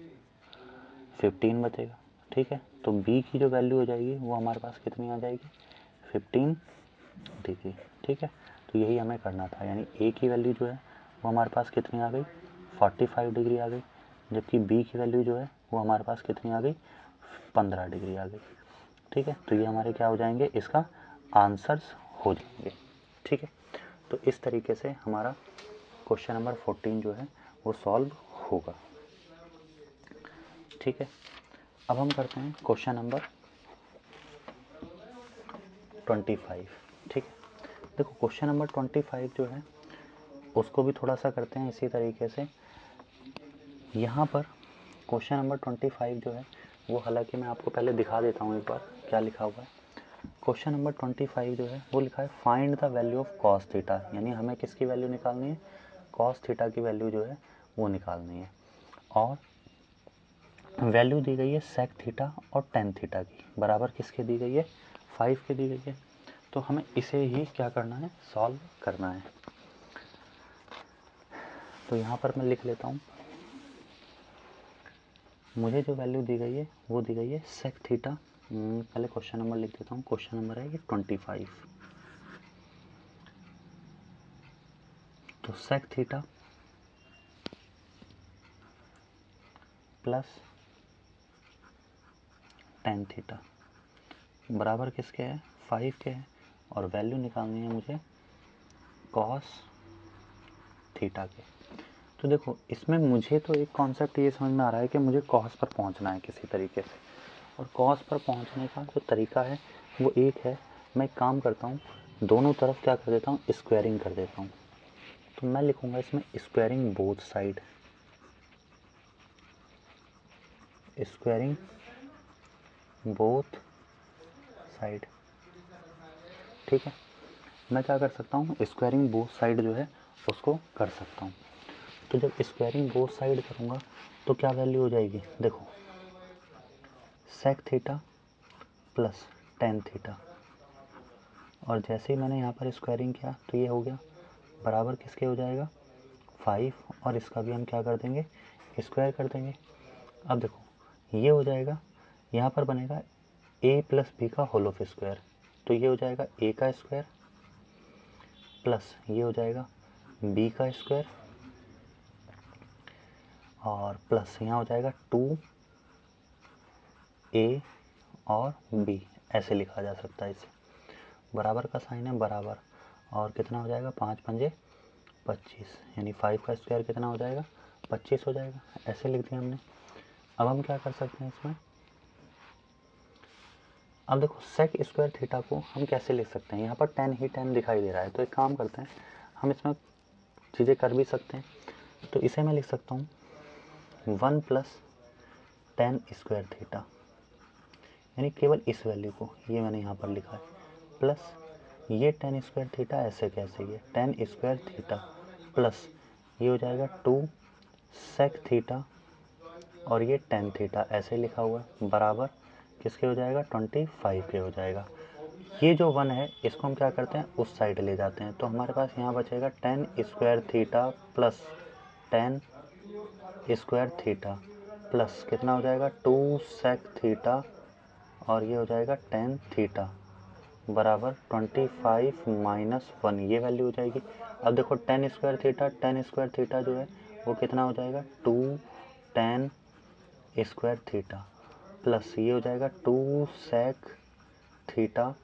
S1: 15 बचेगा। ठीक है, तो बी की जो वैल्यू हो जाएगी वो हमारे पास कितनी आ जाएगी, 15 डिग्री। ठीक है, तो यही हमें करना था, यानी ए की वैल्यू जो है वो हमारे पास कितनी आ गई, 45 डिग्री आ गई, जबकि बी की वैल्यू जो है वो हमारे पास कितनी आ गई, 15 डिग्री आ गई। ठीक है, तो ये हमारे क्या हो जाएंगे, इसका आंसर्स हो जाएंगे। ठीक है, तो इस तरीके से हमारा क्वेश्चन नंबर 14 जो है वो सॉल्व होगा। ठीक है, अब हम करते हैं क्वेश्चन नंबर 25। ठीक है, देखो क्वेश्चन नंबर 25 जो है उसको भी थोड़ा सा करते हैं इसी तरीके से। यहाँ पर क्वेश्चन नंबर 25 जो है वो, हालांकि मैं आपको पहले दिखा देता हूँ एक बार क्या लिखा हुआ है। क्वेश्चन नंबर 25 जो है वो लिखा है find the value of cos theta, यानी हमें किसकी वैल्यू निकालनी है, कॉस थीटा की वैल्यू जो है वो निकालनी है। और वैल्यू दी गई है सेक थीटा और टेन थीटा की, बराबर किसके दी गई है, 5 के दी गई है। तो हमें इसे ही क्या करना है, सॉल्व करना है। तो यहाँ पर मैं लिख लेता हूँ, मुझे जो वैल्यू दी गई है वो दी गई है सेक थीटा। पहले क्वेश्चन नंबर लिख देता हूँ, क्वेश्चन नंबर है ये 25। तो sec theta plus tan theta बराबर किसके है, 5 के है। और वैल्यू निकालनी है मुझे कॉस थीटा के। तो देखो इसमें मुझे तो एक कॉन्सेप्ट ये समझ में आ रहा है कि मुझे कॉस पर पहुंचना है किसी तरीके से, और कॉस पर पहुंचने का जो तरीका है वो एक है, मैं एक काम करता हूँ, दोनों तरफ क्या कर देता हूँ, स्क्वायरिंग कर देता हूँ। तो मैं लिखूँगा इसमें squaring both side, squaring both side. ठीक है, मैं क्या कर सकता हूँ, स्क्वायरिंग बोथ साइड जो है उसको कर सकता हूँ। तो जब स्क्वायरिंग बोथ साइड करूँगा तो क्या वैल्यू हो जाएगी, देखो sec theta plus tan theta, और जैसे ही मैंने यहाँ पर स्क्वायरिंग किया तो ये हो गया बराबर किसके हो जाएगा, 5, और इसका भी हम क्या कर देंगे, स्क्वायर कर देंगे। अब देखो ये हो जाएगा, यहाँ पर बनेगा a प्लस बी का होल ऑफ स्क्वायर, तो ये हो जाएगा a का स्क्वायर प्लस ये हो जाएगा b का स्क्वायर, और प्लस यहाँ हो जाएगा 2a और b, ऐसे लिखा जा सकता है इसे, बराबर का साइन है बराबर, और कितना हो जाएगा 5 पंजे 25, यानी 5 का स्क्वायर कितना हो जाएगा, 25 हो जाएगा, ऐसे लिख दिया हमने। अब हम क्या कर सकते हैं इसमें, अब देखो सेक स्क्वायर थीटा को हम कैसे लिख सकते हैं, यहाँ पर टेन ही टेन दिखाई दे रहा है, तो एक काम करते हैं, हम इसमें चीज़ें कर भी सकते हैं। तो इसे मैं लिख सकता हूँ 1 प्लस टेन स्क्वायर थीटा, यानी केवल इस वैल्यू को, ये मैंने यहाँ पर लिखा है, प्लस ये टेन स्क्वायर थीटा ऐसे कैसे, ये टेन स्क्वायर थीटा प्लस ये हो जाएगा 2 सेक थीटा, और ये टेन थीटा ऐसे लिखा हुआ है, बराबर किसके हो जाएगा, 25 के हो जाएगा। ये जो 1 है इसको हम क्या करते हैं, उस साइड ले जाते हैं, तो हमारे पास यहाँ बचेगा ten square theta plus ten square theta plus कितना हो जाएगा 2 सेक थीटा, और ये हो जाएगा टेन थीटा बराबर 25 माइनस 1, ये वैल्यू हो जाएगी। अब देखो टेन स्क्वायर थीटा जो है वो कितना हो जाएगा 2 टेन स्क्वायर थीटा प्लस ये हो जाएगा 2 सेक थीटा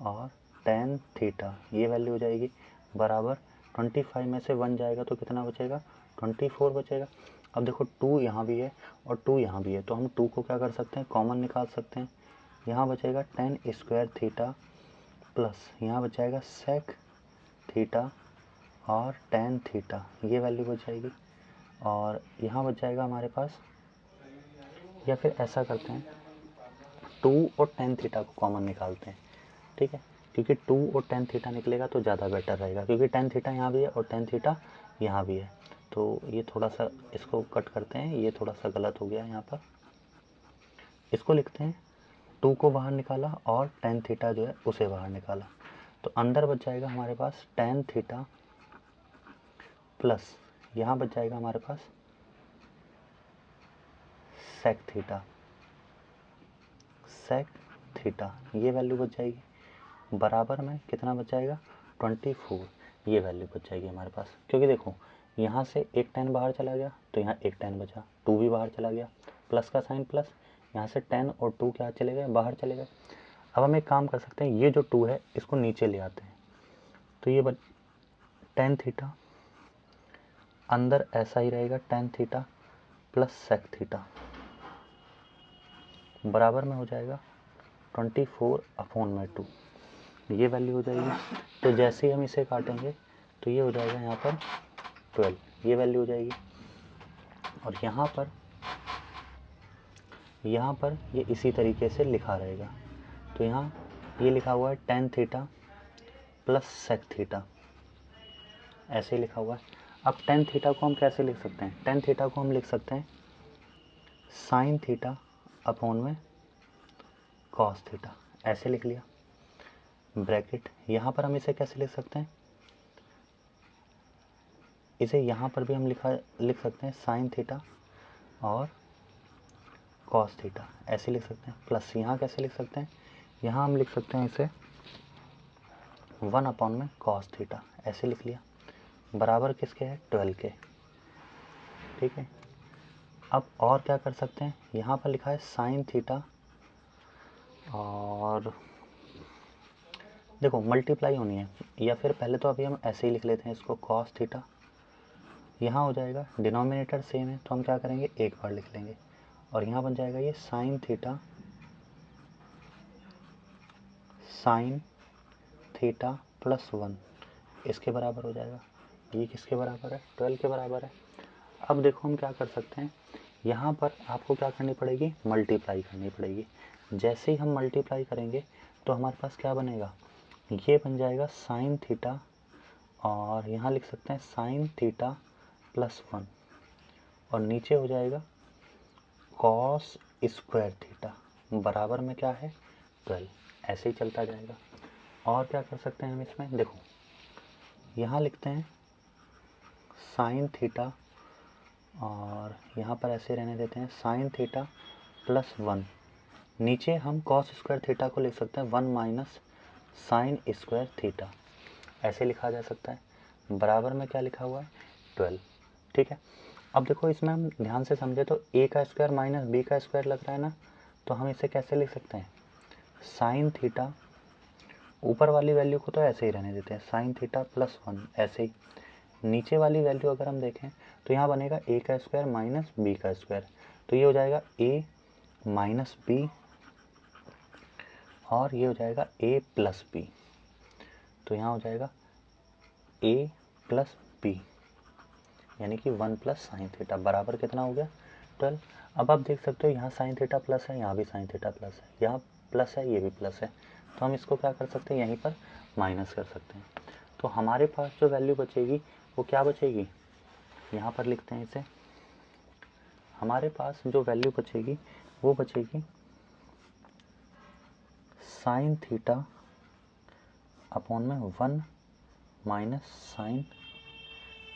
S1: और टेन थीटा, ये वैल्यू हो जाएगी बराबर 25 में से 1 जाएगा तो कितना बचेगा, 24 बचेगा। अब देखो 2 यहाँ भी है और 2 यहाँ भी है, तो हम 2 को क्या कर सकते हैं, कॉमन निकाल सकते हैं। यहाँ बचेगा टेन स्क्वायर थीटा प्लस यहाँ बच जाएगा सेक थीटा और टेन थीटा, ये वैल्यू बच जाएगी, और यहाँ बच जाएगा हमारे पास, या फिर ऐसा करते हैं 2 और टेन थीटा को कॉमन निकालते हैं। ठीक है, क्योंकि 2 और टेन थीटा निकलेगा तो ज़्यादा बेटर रहेगा, क्योंकि टेन थीटा यहाँ भी है और टेन थीटा यहाँ भी है, तो ये थोड़ा सा इसको कट करते हैं, ये थोड़ा सा गलत हो गया यहाँ पर, इसको लिखते हैं 2 को बाहर निकाला और टेन थीटा जो है उसे बाहर निकाला, तो अंदर बच जाएगा हमारे पास टेन थीटा प्लस यहाँ बच जाएगा हमारे पास सेक थीटा, सेक थीटा ये वैल्यू बच जाएगी, बराबर में कितना बच जाएगा 24, ये वैल्यू बच जाएगी हमारे पास। क्योंकि देखो यहाँ से एक टेन बाहर चला गया तो यहाँ एक टेन बचा, 2 भी बाहर चला गया, प्लस का साइन प्लस, यहाँ से 10 और 2 क्या चले गए, बाहर चले गए। अब हम एक काम कर सकते हैं, ये जो 2 है इसको नीचे ले आते हैं, तो ये टेन थीटा अंदर ऐसा ही रहेगा, tan theta plus sec theta बराबर में हो जाएगा 24/2, ये वैल्यू हो जाएगी। तो जैसे ही हम इसे काटेंगे तो ये हो जाएगा यहाँ पर 12, ये वैल्यू हो जाएगी। और यहाँ पर ये इसी तरीके से लिखा रहेगा, तो यहाँ ये लिखा हुआ है tan theta plus sec theta, ऐसे ही लिखा हुआ है। अब टेन थीटा को हम कैसे लिख सकते हैं, टेन थीटा को हम लिख सकते हैं साइन थीटा अपॉन में कॉस थीटा, ऐसे लिख लिया ब्रैकेट। यहाँ पर हम इसे कैसे लिख सकते हैं, इसे यहाँ पर भी हम लिख सकते हैं साइन थीटा और कॉस थीटा, ऐसे लिख सकते हैं। प्लस यहाँ कैसे लिख सकते हैं, यहाँ हम लिख सकते हैं इसे 1 में कॉस थीटा, ऐसे लिख लिया, बराबर किसके है 12 के, ठीक है। अब और क्या कर सकते हैं, यहाँ पर लिखा है साइन थीटा और देखो मल्टीप्लाई होनी है, या फिर पहले तो अभी हम ऐसे ही लिख लेते हैं इसको कॉस थीटा, यहाँ हो जाएगा डिनोमिनेटर सेम है तो हम क्या करेंगे एक बार लिख लेंगे, और यहाँ बन जाएगा ये साइन थीटा प्लस 1, इसके बराबर हो जाएगा। ये किसके बराबर है 12 के बराबर है। अब देखो हम क्या कर सकते हैं, यहाँ पर आपको क्या करनी पड़ेगी, मल्टीप्लाई करनी पड़ेगी। जैसे ही हम मल्टीप्लाई करेंगे तो हमारे पास क्या बनेगा, ये बन जाएगा साइन थीटा और यहाँ लिख सकते हैं साइन थीटा प्लस 1 और नीचे हो जाएगा कॉस स्क्वायर थीटा बराबर में क्या है 12, ऐसे ही चलता जाएगा। और क्या कर सकते हैं हम इसमें, देखो यहाँ लिखते हैं साइन थीटा और यहाँ पर ऐसे रहने देते हैं साइन थीटा प्लस 1, नीचे हम कॉस स्क्वायर थीटा को लिख सकते हैं 1 माइनस साइन स्क्वायर थीटा, ऐसे लिखा जा सकता है, बराबर में क्या लिखा हुआ है 12, ठीक है। अब देखो इसमें हम ध्यान से समझे तो a का स्क्वायर माइनस b का स्क्वायर लग रहा है ना, तो हम इसे कैसे लिख सकते हैं, साइन थीटा, ऊपर वाली वैल्यू को तो ऐसे ही रहने देते हैं साइन थीटा प्लस 1, ऐसे ही नीचे वाली वैल्यू अगर हम देखें तो यहाँ बनेगा a का स्क्वायर माइनस b का स्क्वायर, तो ये हो जाएगा a माइनस b और ये हो जाएगा a प्लस b, तो यहाँ हो जाएगा a प्लस b यानी कि 1 प्लस साइन थीटा बराबर कितना हो गया 12। अब आप देख सकते हो यहाँ साइन थीटा प्लस है, यहाँ भी साइन थीटा प्लस है, यहाँ प्लस है, ये भी प्लस है, तो हम इसको क्या कर सकते हैं यहीं पर माइनस कर सकते हैं। तो हमारे पास जो वैल्यू बचेगी वो क्या बचेगी, यहाँ पर लिखते हैं इसे, हमारे पास जो वैल्यू बचेगी वो बचेगी साइन थीटा अपॉन में 1 माइनस साइन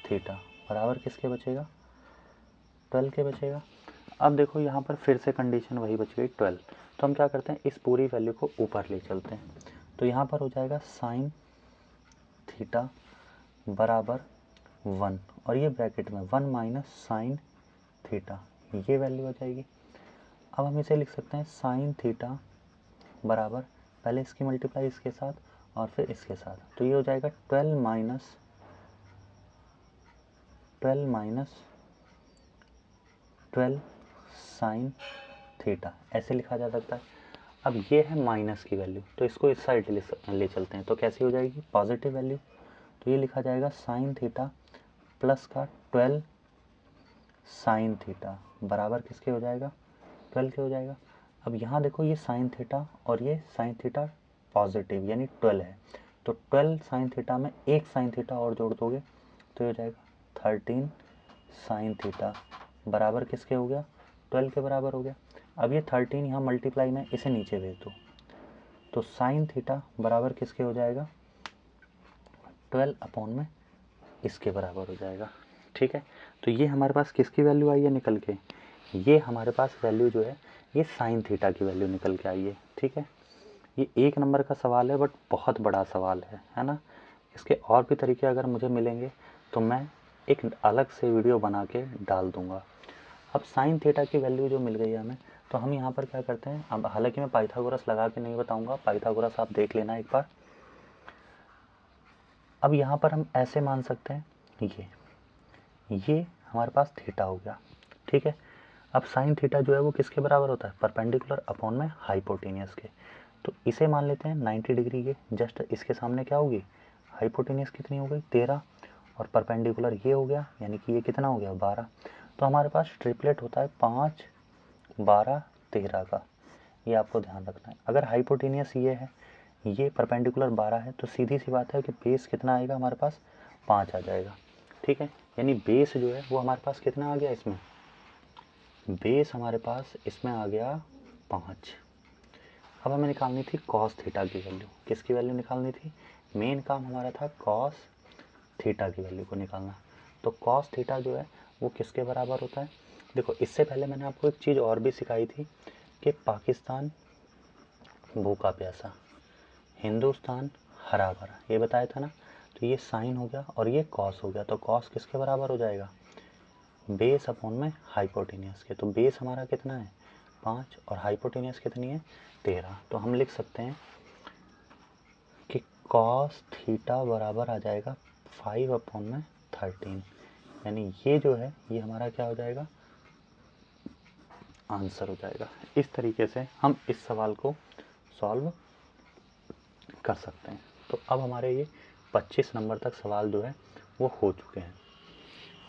S1: थीटा बराबर किसके बचेगा 12 के बचेगा। अब देखो यहाँ पर फिर से कंडीशन वही बच गई 12, तो हम क्या करते हैं इस पूरी वैल्यू को ऊपर ले चलते हैं, तो यहाँ पर हो जाएगा साइन थीटा बराबर 1 और ये ब्रैकेट में 1 माइनस साइन थीटा, ये वैल्यू हो जाएगी। अब हम इसे लिख सकते हैं साइन थीटा बराबर पहले इसकी मल्टीप्लाई इसके साथ और फिर इसके साथ, तो ये हो जाएगा 12 साइन थीटा, ऐसे लिखा जा सकता है। अब ये है माइनस की वैल्यू, तो इसको इस साइड ले चलते हैं, तो कैसी हो जाएगी पॉजिटिव वैल्यू, तो ये लिखा जाएगा साइन थीटा प्लस का 12 साइन थीटा बराबर किसके हो जाएगा 12 के हो जाएगा। अब यहाँ देखो ये साइन थीटा और ये साइन थीटा पॉजिटिव यानी 12 है, तो 12 साइन थीटा में एक साइन थीटा और जोड़ दोगे तो हो जाएगा 13 साइन थीटा बराबर किसके हो गया 12 के बराबर हो गया। अब ये 13 यहाँ मल्टीप्लाई में, इसे नीचे भेज दो, तो साइन थीटा बराबर किसके हो जाएगा, 12 अपॉन में इसके बराबर हो जाएगा। ठीक है, तो ये हमारे पास किसकी वैल्यू आई है निकल के, ये हमारे पास वैल्यू जो है ये साइन थीटा की वैल्यू निकल के आई है। ठीक है, ये 1 नंबर का सवाल है बट बहुत बड़ा सवाल है ना। इसके और भी तरीके अगर मुझे मिलेंगे तो मैं एक अलग से वीडियो बना के डाल दूंगा। अब साइन थीटा की वैल्यू जो मिल गई है हमें, तो हम यहाँ पर क्या करते हैं, अब हालांकि मैं पाइथागोरस लगा के नहीं बताऊंगा, पाइथागोरस आप देख लेना एक बार। अब यहाँ पर हम ऐसे मान सकते हैं, ये हमारे पास थीटा हो गया। ठीक है, अब साइन थीटा जो है वो किसके बराबर होता है, परपेंडिकुलर अपॉन में हाइपोटेनियस के। तो इसे मान लेते हैं 90 डिग्री के, जस्ट इसके सामने क्या होगी, हाइपोटेनियस कितनी हो गई 13, और परपेंडिकुलर ये हो गया, यानी कि ये कितना हो गया 12। तो हमारे पास ट्रिपलेट होता है 5, 12, 13 का, ये आपको ध्यान रखना है। अगर हाइपोटेनियस ये है, ये परपेंडिकुलर 12 है, तो सीधी सी बात है कि बेस कितना आएगा हमारे पास, 5 आ जाएगा। ठीक है, यानी बेस जो है वो हमारे पास कितना आ गया, इसमें बेस हमारे पास इसमें आ गया 5। अब हमें निकालनी थी कॉस थीटा की वैल्यू। किसकी वैल्यू निकालनी थी, मेन काम हमारा था कॉस थीटा की वैल्यू को निकालना। तो कॉस थीटा जो है वो किसके बराबर होता है, देखो इससे पहले मैंने आपको एक चीज़ और भी सिखाई थी कि पाकिस्तान भूखा प्यासा, हिंदुस्तान हरा भरा, ये बताया था ना। तो ये साइन हो गया और ये कॉस हो गया, तो कॉस किसके बराबर हो जाएगा, बेस अपॉन में हाइपोटेनियस के। तो बेस हमारा कितना है 5 और हाइपोटेनियस कितनी है 13। तो हम लिख सकते हैं कि कॉस थीटा बराबर आ जाएगा 5 अपॉन में 13, यानी ये जो है ये हमारा क्या हो जाएगा, आंसर हो जाएगा। इस तरीके से हम इस सवाल को सॉल्व कर सकते हैं। तो अब हमारे ये 25 नंबर तक सवाल जो है वो हो चुके हैं।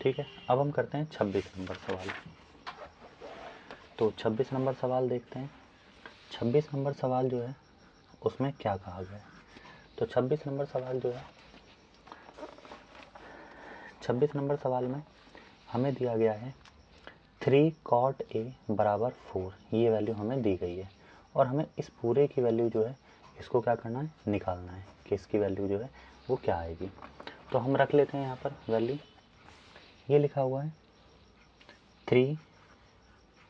S1: ठीक है, अब हम करते हैं 26 नंबर सवाल। तो 26 नंबर सवाल देखते हैं। 26 नंबर सवाल जो है उसमें क्या कहा गया है, तो 26 नंबर सवाल जो है, 26 नंबर सवाल में हमें दिया गया है 3 cot a बराबर 4, ये वैल्यू हमें दी गई है और हमें इस पूरे की वैल्यू जो है इसको क्या करना है, निकालना है कि इसकी वैल्यू जो है वो क्या आएगी। तो हम रख लेते हैं यहाँ पर वैल्यू, ये लिखा हुआ है 3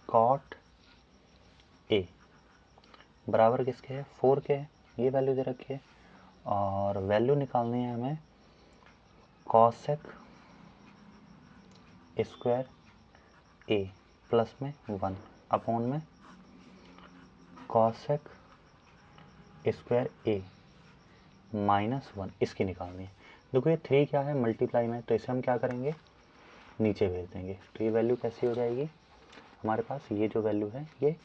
S1: cot a बराबर किसके है, 4 के है, ये वैल्यू दे रखी है। और वैल्यू निकालनी है हमें कॉसेक स्क्वायर a प्लस में 1 अपॉन में कॉसेक स्क्वायर a माइनस 1, इसकी निकालनी है। देखो ये 3 क्या है मल्टीप्लाई में, तो इसे हम क्या करेंगे, नीचे भेज देंगे। तो ये वैल्यू कैसी हो जाएगी हमारे पास, ये जो वैल्यू है ये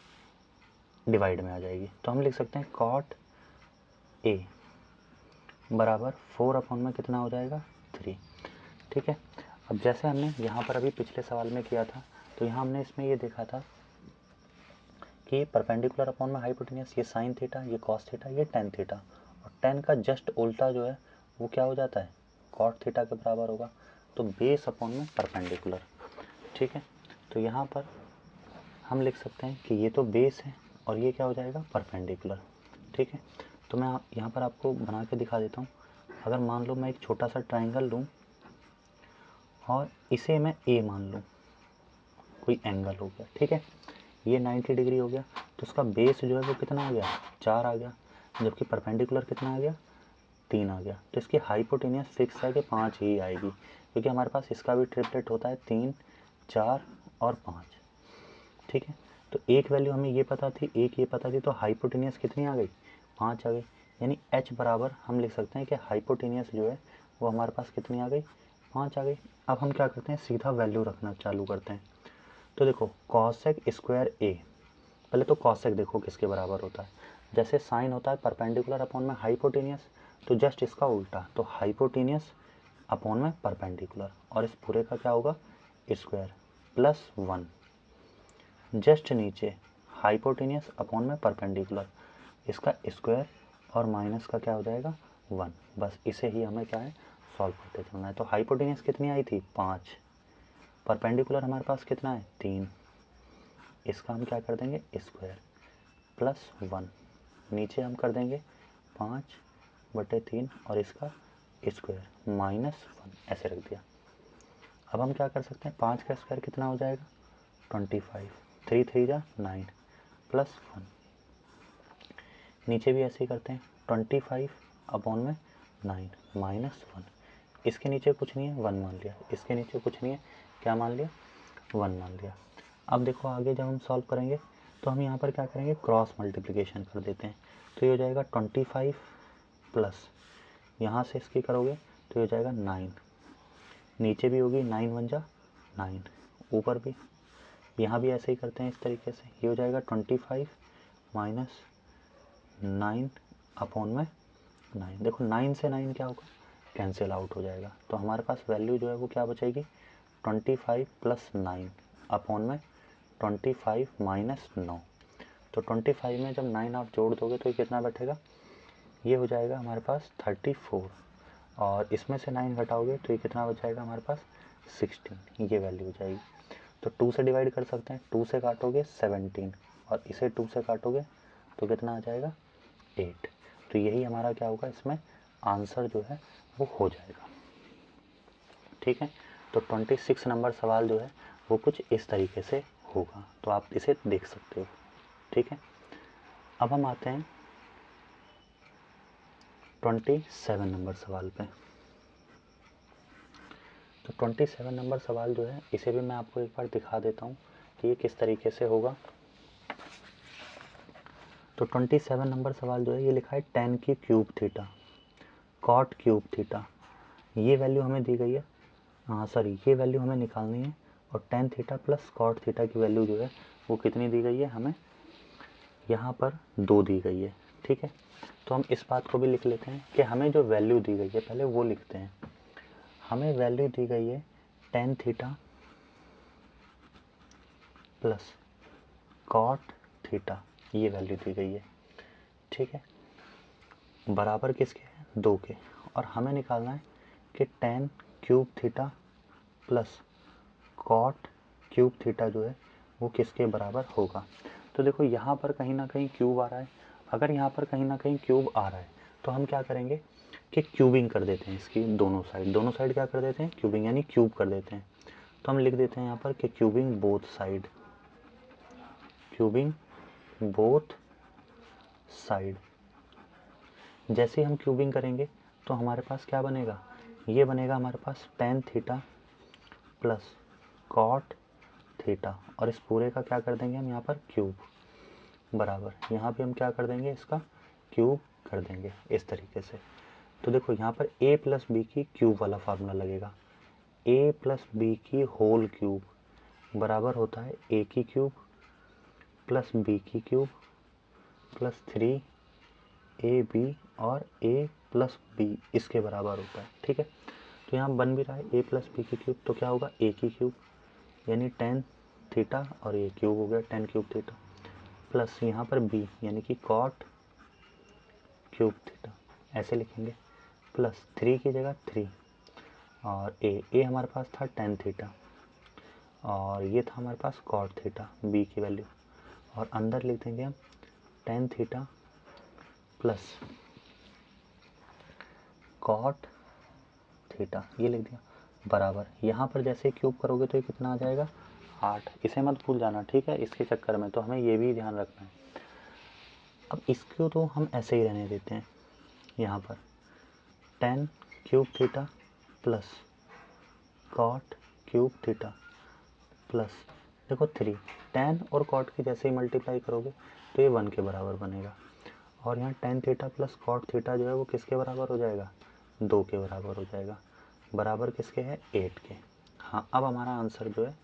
S1: डिवाइड में आ जाएगी। तो हम लिख सकते हैं कॉट a बराबर 4 अपॉन में कितना हो जाएगा 3। ठीक है, अब जैसे हमने यहाँ पर अभी पिछले सवाल में किया था, तो यहाँ हमने इसमें ये देखा था कि परपेंडिकुलर अपॉन में हाइपोटेनियस, ये साइन थीटा, ये कॉस थीटा, ये टेन थीटा, और टेन का जस्ट उल्टा जो है वो क्या हो जाता है, कॉट थीटा के बराबर होगा। तो बेस अपॉन में परपेंडिकुलर। ठीक है, तो यहाँ पर हम लिख सकते हैं कि ये तो बेस है और ये क्या हो जाएगा परपेंडिकुलर। ठीक है, तो मैं यहाँ पर आपको बना के दिखा देता हूँ। अगर मान लो मैं एक छोटा सा ट्राइंगल लूँ और इसे मैं ए मान लूँ, कोई एंगल हो गया। ठीक है, ये 90 डिग्री हो गया, तो उसका बेस जो है वो कितना आ गया 4 आ गया, जबकि परपेंडिकुलर कितना आ गया 3 आ गया। तो इसकी हाइपोटेनियस फिक्स है कि 5 ही आएगी, क्योंकि हमारे पास इसका भी ट्रिपलेट होता है 3, 4 और 5। ठीक है, तो एक वैल्यू हमें ये पता थी, एक ये पता थी, तो हाइपोटेनियस कितनी आ गई 5 आ गई। यानी h बराबर हम लिख सकते हैं कि हाइपोटेनियस जो है वो हमारे पास कितनी आ गई 5 आ गई। अब हम क्या करते हैं, सीधा वैल्यू रखना चालू करते हैं। तो देखो कॉसेक स्क्वायर a, पहले तो कॉसेक देखो किसके बराबर होता है, जैसे साइन होता है परपेंडिकुलर अपॉन में हाइपोटेनियस, तो जस्ट इसका उल्टा, तो हाइपोटेनियस अपॉन में परपेंडिकुलर, और इस पूरे का क्या होगा स्क्वायर प्लस 1, जस्ट नीचे हाइपोटेनियस अपॉन में परपेंडिकुलर, इसका स्क्वायर और माइनस का क्या हो जाएगा 1। बस इसे ही हमें क्या है सॉल्व करते चलना है। तो हाइपोटेनियस कितनी आई थी 5, परपेंडिकुलर हमारे पास कितना है 3, इसका हम क्या कर देंगे स्क्वायर प्लस 1, नीचे हम कर देंगे 5/3 और इसका स्क्वायर -1 ऐसे रख दिया। अब हम क्या कर सकते हैं, 5 का स्क्वायर कितना हो जाएगा 25, 3 3 जा 9 प्लस 1, नीचे भी ऐसे ही करते हैं 25/9 -1, इसके नीचे कुछ नहीं है 1 मान लिया, इसके नीचे कुछ नहीं है क्या मान लिया 1 मान लिया। अब देखो आगे जब हम सॉल्व करेंगे तो हम यहाँ पर क्या करेंगे क्रॉस मल्टीप्लिकेशन कर देते हैं, तो ये हो जाएगा 25 प्लस यहाँ से इसकी करोगे तो ये हो जाएगा 9, नीचे भी होगी 9 1 जा 9, ऊपर भी यहाँ भी ऐसे ही करते हैं इस तरीके से, ये हो जाएगा 25 माइनस 9/9। देखो 9 से 9 क्या होगा कैंसिल आउट हो जाएगा, तो हमारे पास वैल्यू जो है वो क्या बचेगी 25 + 9/25 - 9। तो 25 में जब 9 आप जोड़ दोगे तो ये कितना बैठेगा, ये हो जाएगा हमारे पास 34, और इसमें से 9 घटाओगे तो ये कितना बच जाएगा हमारे पास 16, ये वैल्यू हो जाएगी। तो 2 से डिवाइड कर सकते हैं, 2 से काटोगे 17 और इसे 2 से काटोगे तो कितना आ जाएगा 8। तो यही हमारा क्या होगा, इसमें आंसर जो है वो हो जाएगा। ठीक है, तो 26 नंबर सवाल जो है वो कुछ इस तरीके से होगा, तो आप इसे देख सकते हो। ठीक है, अब हम आते हैं 27 नंबर सवाल पे। तो 27 नंबर सवाल जो है इसे भी मैं आपको एक बार दिखा देता हूँ कि ये किस तरीके से होगा। तो 27 नंबर सवाल जो है ये लिखा है 10 की cube theta cot cube theta, ये वैल्यू हमें दी गई है, सॉरी ये वैल्यू हमें निकालनी है, और tan theta plus cot theta की वैल्यू जो है वो कितनी दी गई है हमें, यहाँ पर 2 दी गई है। ठीक है, तो हम इस बात को भी लिख लेते हैं कि हमें जो वैल्यू दी गई है पहले वो लिखते हैं। हमें वैल्यू दी गई है tan theta plus cot theta, ये वैल्यू दी गई है। ठीक है, बराबर किसके है 2 के, और हमें निकालना है कि tan cube theta plus cot cube theta जो है वो किसके बराबर होगा। तो देखो यहाँ पर कहीं ना कहीं क्यूब आ रहा है, अगर यहाँ पर कहीं ना कहीं क्यूब आ रहा है तो हम क्या करेंगे कि क्यूबिंग कर देते हैं इसकी, दोनों साइड क्या कर देते हैं क्यूबिंग, यानी क्यूब कर देते हैं। तो हम लिख देते हैं यहाँ पर कि cubing both side, cubing both side. जैसे ही हम क्यूबिंग करेंगे तो हमारे पास क्या बनेगा, ये बनेगा हमारे पास tan theta plus cot theta, और इस पूरे का क्या कर देंगे हम यहाँ पर क्यूब, बराबर यहाँ पे हम क्या कर देंगे इसका क्यूब कर देंगे इस तरीके से। तो देखो यहाँ पर a + b की क्यूब वाला फार्मूला लगेगा, a + b की होल क्यूब बराबर होता है a की क्यूब प्लस b की क्यूब प्लस 3ab और a + b इसके बराबर होता है। ठीक है, तो यहाँ बन भी रहा है a + b की क्यूब, तो क्या होगा a की क्यूब यानी tan थीटा, और ये क्यूब हो गया tan क्यूब थीटा, प्लस यहाँ पर b यानी कि कॉट क्यूब थीटा ऐसे लिखेंगे, प्लस 3 की जगह 3, और a हमारे पास था tan थीटा, और ये था हमारे पास कॉट थीटा b की वैल्यू, और अंदर लिख देंगे हम tan theta plus cot theta, ये लिख दिया, बराबर यहाँ पर जैसे क्यूब करोगे तो ये कितना आ जाएगा 8, इसे मत भूल जाना। ठीक है, इसके चक्कर में तो हमें ये भी ध्यान रखना है। अब इसको तो हम ऐसे ही रहने देते हैं, यहाँ पर tan cube theta plus cot cube theta plus देखो 3, tan और कॉट की जैसे ही मल्टीप्लाई करोगे तो ये 1 के बराबर बनेगा, और यहाँ tan theta plus cot theta जो है वो किसके बराबर हो जाएगा 2 के बराबर हो जाएगा, बराबर किसके है 8 के। हाँ, अब हमारा आंसर जो है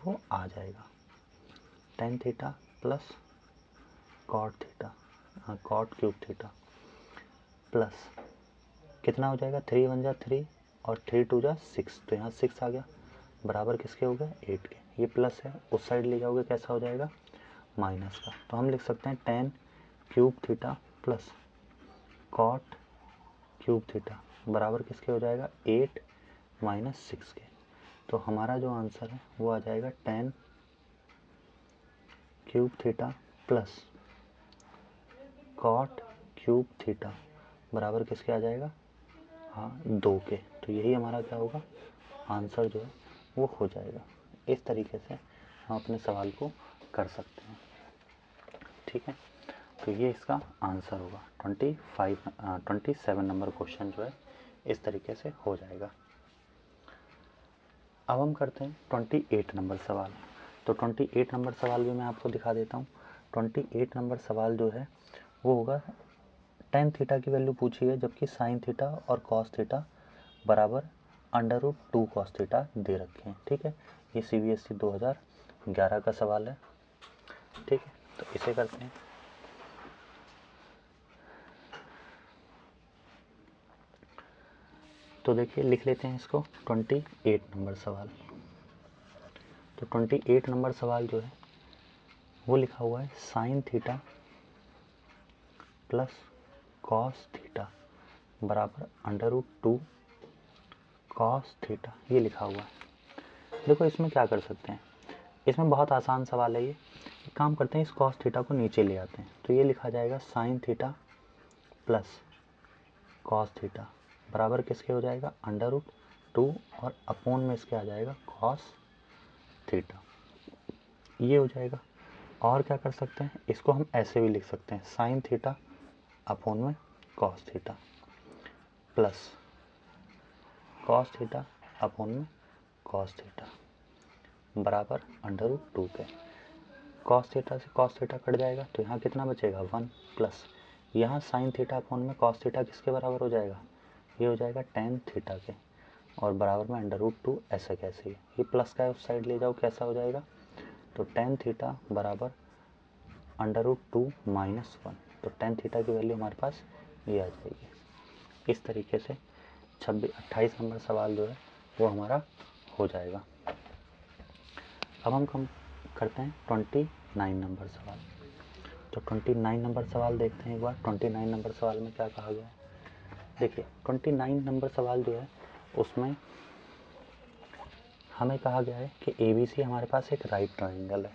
S1: वो आ जाएगा tan theta plus cot theta, हाँ कॉट क्यूब थीटा प्लस कितना हो जाएगा 3 1 जा 3 और 3 2 जा 6, तो यहाँ 6 आ गया, बराबर किसके हो गए 8 के। ये प्लस है, उस साइड ले जाओगे कैसा हो जाएगा माइनस का, तो हम लिख सकते हैं tan cube theta plus cot cube theta बराबर किसके हो जाएगा 8 - 6 के। तो हमारा जो आंसर है वो आ जाएगा tan cube theta plus cot cube theta बराबर किसके आ जाएगा, हाँ 2 के। तो यही हमारा क्या होगा, आंसर जो है वो हो जाएगा। इस तरीके से हम अपने सवाल को कर सकते हैं, ठीक है। तो ये इसका आंसर होगा 27 नंबर क्वेश्चन जो है इस तरीके से हो जाएगा। अब हम करते हैं 28 नंबर सवाल। तो 28 नंबर सवाल भी मैं आपको दिखा देता हूँ। 28 नंबर सवाल जो है वो होगा tan थीटा की वैल्यू पूछी है, जबकि sin थीटा और cos थीटा बराबर √2 cos थीटा दे रखे हैं, ठीक है। ये CBSE 2011 का सवाल है, ठीक है। तो इसे करते हैं। तो देखिए लिख लेते हैं इसको 28 नंबर सवाल। तो 28 नंबर सवाल जो है वो लिखा हुआ है sin theta plus cos theta बराबर √2 cos थीटा, ये लिखा हुआ है। देखो इसमें क्या कर सकते हैं, इसमें बहुत आसान सवाल है ये। एक काम करते हैं, इस cos थीटा को नीचे ले आते हैं। तो ये लिखा जाएगा sin theta plus cos theta बराबर किसके हो जाएगा, √2 और अपोन में इसके आ जाएगा cos थीटा, ये हो जाएगा। और क्या कर सकते हैं, इसको हम ऐसे भी लिख सकते हैं sin थीटा अपोन में cos theta plus cos theta upon में cos थीटा बराबर √2 के। cos थीटा से cos थीटा कट जाएगा तो यहाँ कितना बचेगा 1 प्लस यहाँ sin थीटा अपोन में cos थीटा किसके बराबर हो जाएगा, ये हो जाएगा tan थीटा के, और बराबर में √2 ऐसे कैसे ही, ये प्लस का है उस साइड ले जाओ कैसा हो जाएगा, तो tan थीटा बराबर √2 - 1। तो tan थीटा की वैल्यू हमारे पास ये आ जाएगी। इस तरीके से 28 नंबर सवाल जो है वो हमारा हो जाएगा। अब हम करते हैं 29 नंबर सवाल। तो 29 नंबर सवाल देखते हैं एक बार। 29 नंबर सवाल में क्या कहा गया है, देखिए 29 नंबर सवाल जो है उसमें हमें कहा गया है कि ABC हमारे पास एक राइट ट्राइंगल है,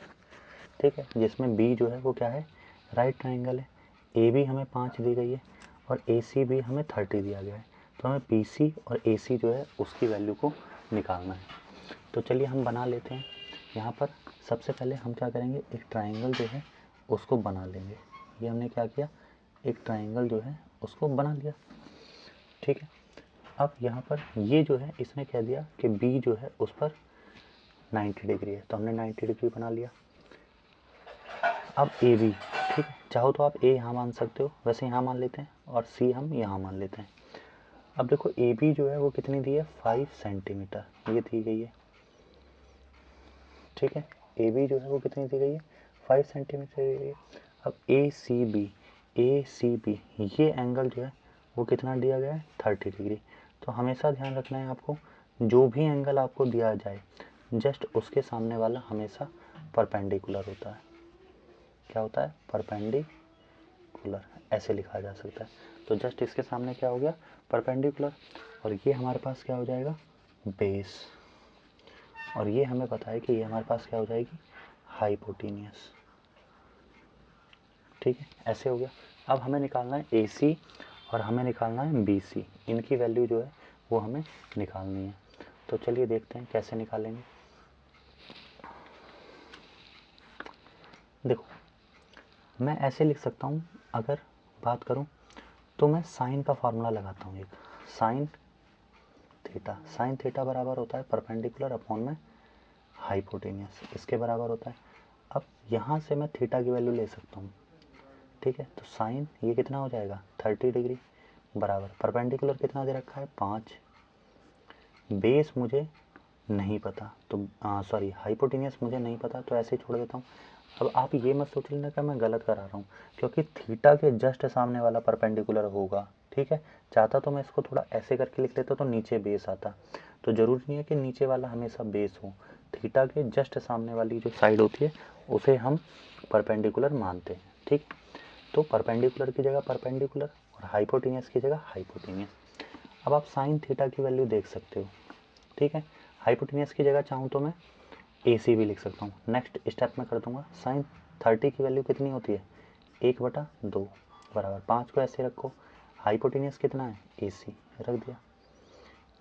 S1: ठीक है, जिसमें B जो है वो क्या है, राइट ट्राइंगल है। AB हमें 5 दी गई है और AC भी हमें 30 दिया गया है। तो हमें BC और AC जो है उसकी वैल्यू को निकालना है। तो चलिए हम बना लेते हैं। यहाँ पर सबसे पहले हम क्या करेंगे, एक ट्राइंगल जो है उसको बना लेंगे। ये हमने क्या किया, एक ट्राइंगल जो है उसको बना लिया, ठीक है। अब यहाँ पर ये जो है इसने कह दिया कि B जो है उस पर 90 डिग्री है, तो हमने 90 डिग्री बना लिया। अब AB, ठीक है, चाहो तो आप A यहाँ मान सकते हो, वैसे यहाँ मान लेते हैं, और C हम यहाँ मान लेते हैं। अब देखो AB जो है वो कितनी दी है, 5 सेंटीमीटर ये दी गई है, ठीक है। AB जो है वो कितनी दी गई है, 5 सेंटीमीटर दी गई है। अब ACB ये एंगल जो है वो कितना दिया गया है, 30 डिग्री। तो हमेशा ध्यान रखना है आपको, जो भी एंगल आपको दिया जाए जस्ट उसके सामने वाला हमेशा परपेंडिकुलर होता है। क्या होता है, परपेंडिकुलर, ऐसे लिखा जा सकता है। तो जस्ट इसके सामने क्या हो गया, परपेंडिकुलर, और ये हमारे पास क्या हो जाएगा, बेस, और ये हमें पता है कि ये हमारे पास क्या हो जाएगी, हाइपोटेनियस, ठीक है, ऐसे हो गया। अब हमें निकालना है AC और हमें निकालना है BC, इनकी वैल्यू जो है वो हमें निकालनी है। तो चलिए देखते हैं कैसे निकालेंगे। देखो मैं ऐसे लिख सकता हूँ, अगर बात करूँ तो मैं साइन का फार्मूला लगाता हूँ, एक साइन थीटा बराबर होता है परपेंडिकुलर अपॉन में हाइपोटेनियस, इसके बराबर होता है। अब यहाँ से मैं थीटा की वैल्यू ले सकता हूँ, ठीक है। तो साइन ये कितना हो जाएगा, 30 डिग्री बराबर परपेंडिकुलर कितना दे रखा है, 5, बेस मुझे नहीं पता, तो सॉरी हाइपोटेनियस मुझे नहीं पता, तो ऐसे ही छोड़ देता हूँ। अब आप ये मत सोच लेना कि मैं गलत करा रहा हूँ, क्योंकि थीटा के जस्ट सामने वाला परपेंडिकुलर होगा, ठीक है। चाहता तो मैं इसको थोड़ा ऐसे करके लिख लेता तो नीचे बेस आता, तो ज़रूरी नहीं है कि नीचे वाला हमेशा बेस हो। थीटा के जस्ट सामने वाली जो साइड होती है उसे हम परपेंडिकुलर मानते हैं, ठीक। तो परपेंडिकुलर की जगह परपेंडिकुलर और हाइपोटेनियस की जगह हाइपोटेनियस। अब आप साइन थीटा की वैल्यू देख सकते हो, ठीक है। हाइपोटेनियस की जगह चाहूँ तो मैं AC भी लिख सकता हूँ। नेक्स्ट स्टेप में कर दूंगा साइन 30 की वैल्यू कितनी होती है 1/2 बराबर 5 को ऐसे रखो। हाइपोटेनियस कितना है AC रख दिया।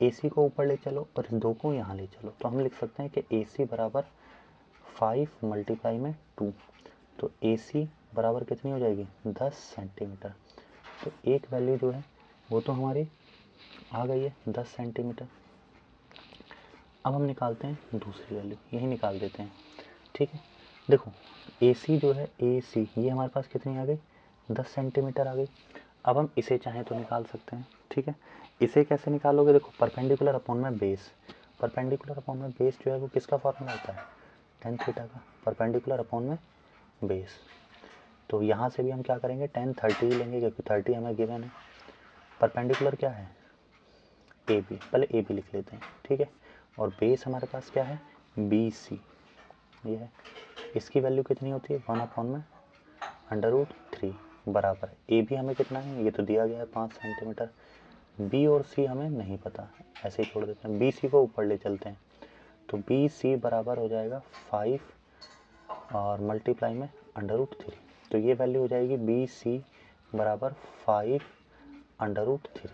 S1: AC को ऊपर ले चलो और इस 2 को यहाँ ले चलो, तो हम लिख सकते हैं कि AC बराबर 5 मल्टीप्लाई में 2, तो AC बराबर कितनी हो जाएगी 10 सेंटीमीटर। तो एक वैल्यू जो है वो तो हमारी आ गई है 10 सेंटीमीटर। अब हम निकालते हैं दूसरी वैल्यू, यही निकाल देते हैं। ठीक है, देखो AC जो है AC ये हमारे पास कितनी आ गई 10 सेंटीमीटर आ गई। अब हम इसे चाहें तो निकाल सकते हैं। ठीक है, इसे कैसे निकालोगे, देखो परपेंडिकुलर अपॉन में बेस, परपेंडिकुलर अपॉन में बेस जो है वो किसका फॉर्मूला होता है tan थीटा का, परपेंडिकुलर अपॉन में बेस। तो यहाँ से भी हम क्या करेंगे tan 30 ही लेंगे क्योंकि 30 हमें गिवन है। परपेंडिकुलर क्या है AB, पहले AB लिख लेते हैं। ठीक है, और बेस हमारे पास क्या है BC ये है। इसकी वैल्यू कितनी होती है 1/√3 बराबर ए भी हमें कितना है ये तो दिया गया है 5 सेंटीमीटर। बी और सी हमें नहीं पता, ऐसे ही छोड़ देते हैं। बी सी को ऊपर ले चलते हैं, तो बी सी बराबर हो जाएगा 5 और मल्टीप्लाई में √3, तो ये वैल्यू हो जाएगी बी सी बराबर 5/√3।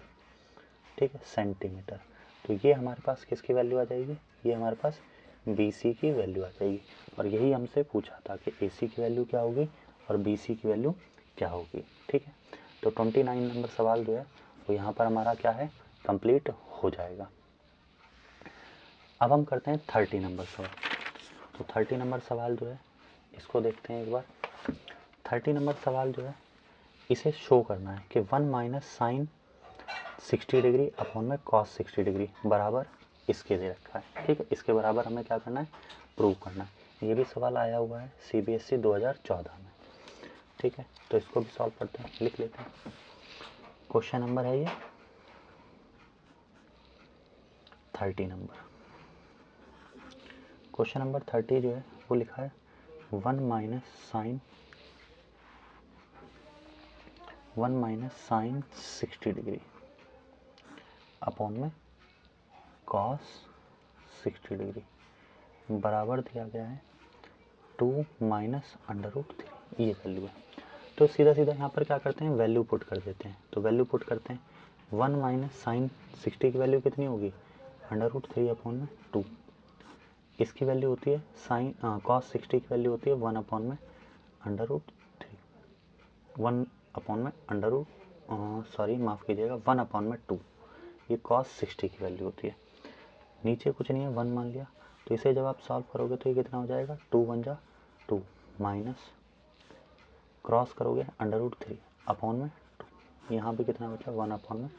S1: ठीक है सेंटीमीटर। तो ये हमारे पास किसकी वैल्यू आ जाएगी, ये हमारे पास बी सी की वैल्यू आ जाएगी। और यही हमसे पूछा था कि ए सी की वैल्यू क्या होगी और बी सी की वैल्यू क्या होगी। ठीक है, तो 29 नंबर सवाल जो है वो यहाँ पर हमारा क्या है कंप्लीट हो जाएगा। अब हम करते हैं 30 नंबर सवाल। तो 30 नंबर सवाल जो है इसको देखते हैं एक बार। 30 नंबर सवाल जो है इसे शो करना है कि 1 माइनस साइन 60 डिग्री अपॉन में कॉस 60 डिग्री बराबर इसके दे रखा है। ठीक है, इसके बराबर हमें क्या करना है प्रूव करना है। ये भी सवाल आया हुआ है CBSE 2014 में। ठीक है, तो इसको भी सॉल्व करते हैं, लिख लेते हैं। क्वेश्चन नंबर है ये 30 नंबर। क्वेश्चन नंबर 30 जो है वो लिखा है 1 माइनस साइन 60 डिग्री अपॉन में कॉस 60 डिग्री बराबर दिया गया है 2 माइनस √3, ये वैल्यू है। तो सीधा सीधा यहाँ पर क्या करते हैं वैल्यू पुट कर देते हैं। तो वैल्यू पुट करते हैं 1 माइनस साइन 60 की वैल्यू कितनी होगी √3 अपॉन में 2। इसकी वैल्यू होती है साइन कॉस 60 की वैल्यू होती है 1 अपॉन में √3, 1 अपॉन में माफ़ कीजिएगा 1 अपॉन में 2, ये कॉस 60 की वैल्यू होती है। नीचे कुछ नहीं है 1 मान लिया, तो इसे जब आप सॉल्व करोगे तो ये कितना हो जाएगा 2 1 जा 2 माइनस क्रॉस करोगे √3 अपॉन में 2, यहाँ भी कितना बचा 1 अपॉन में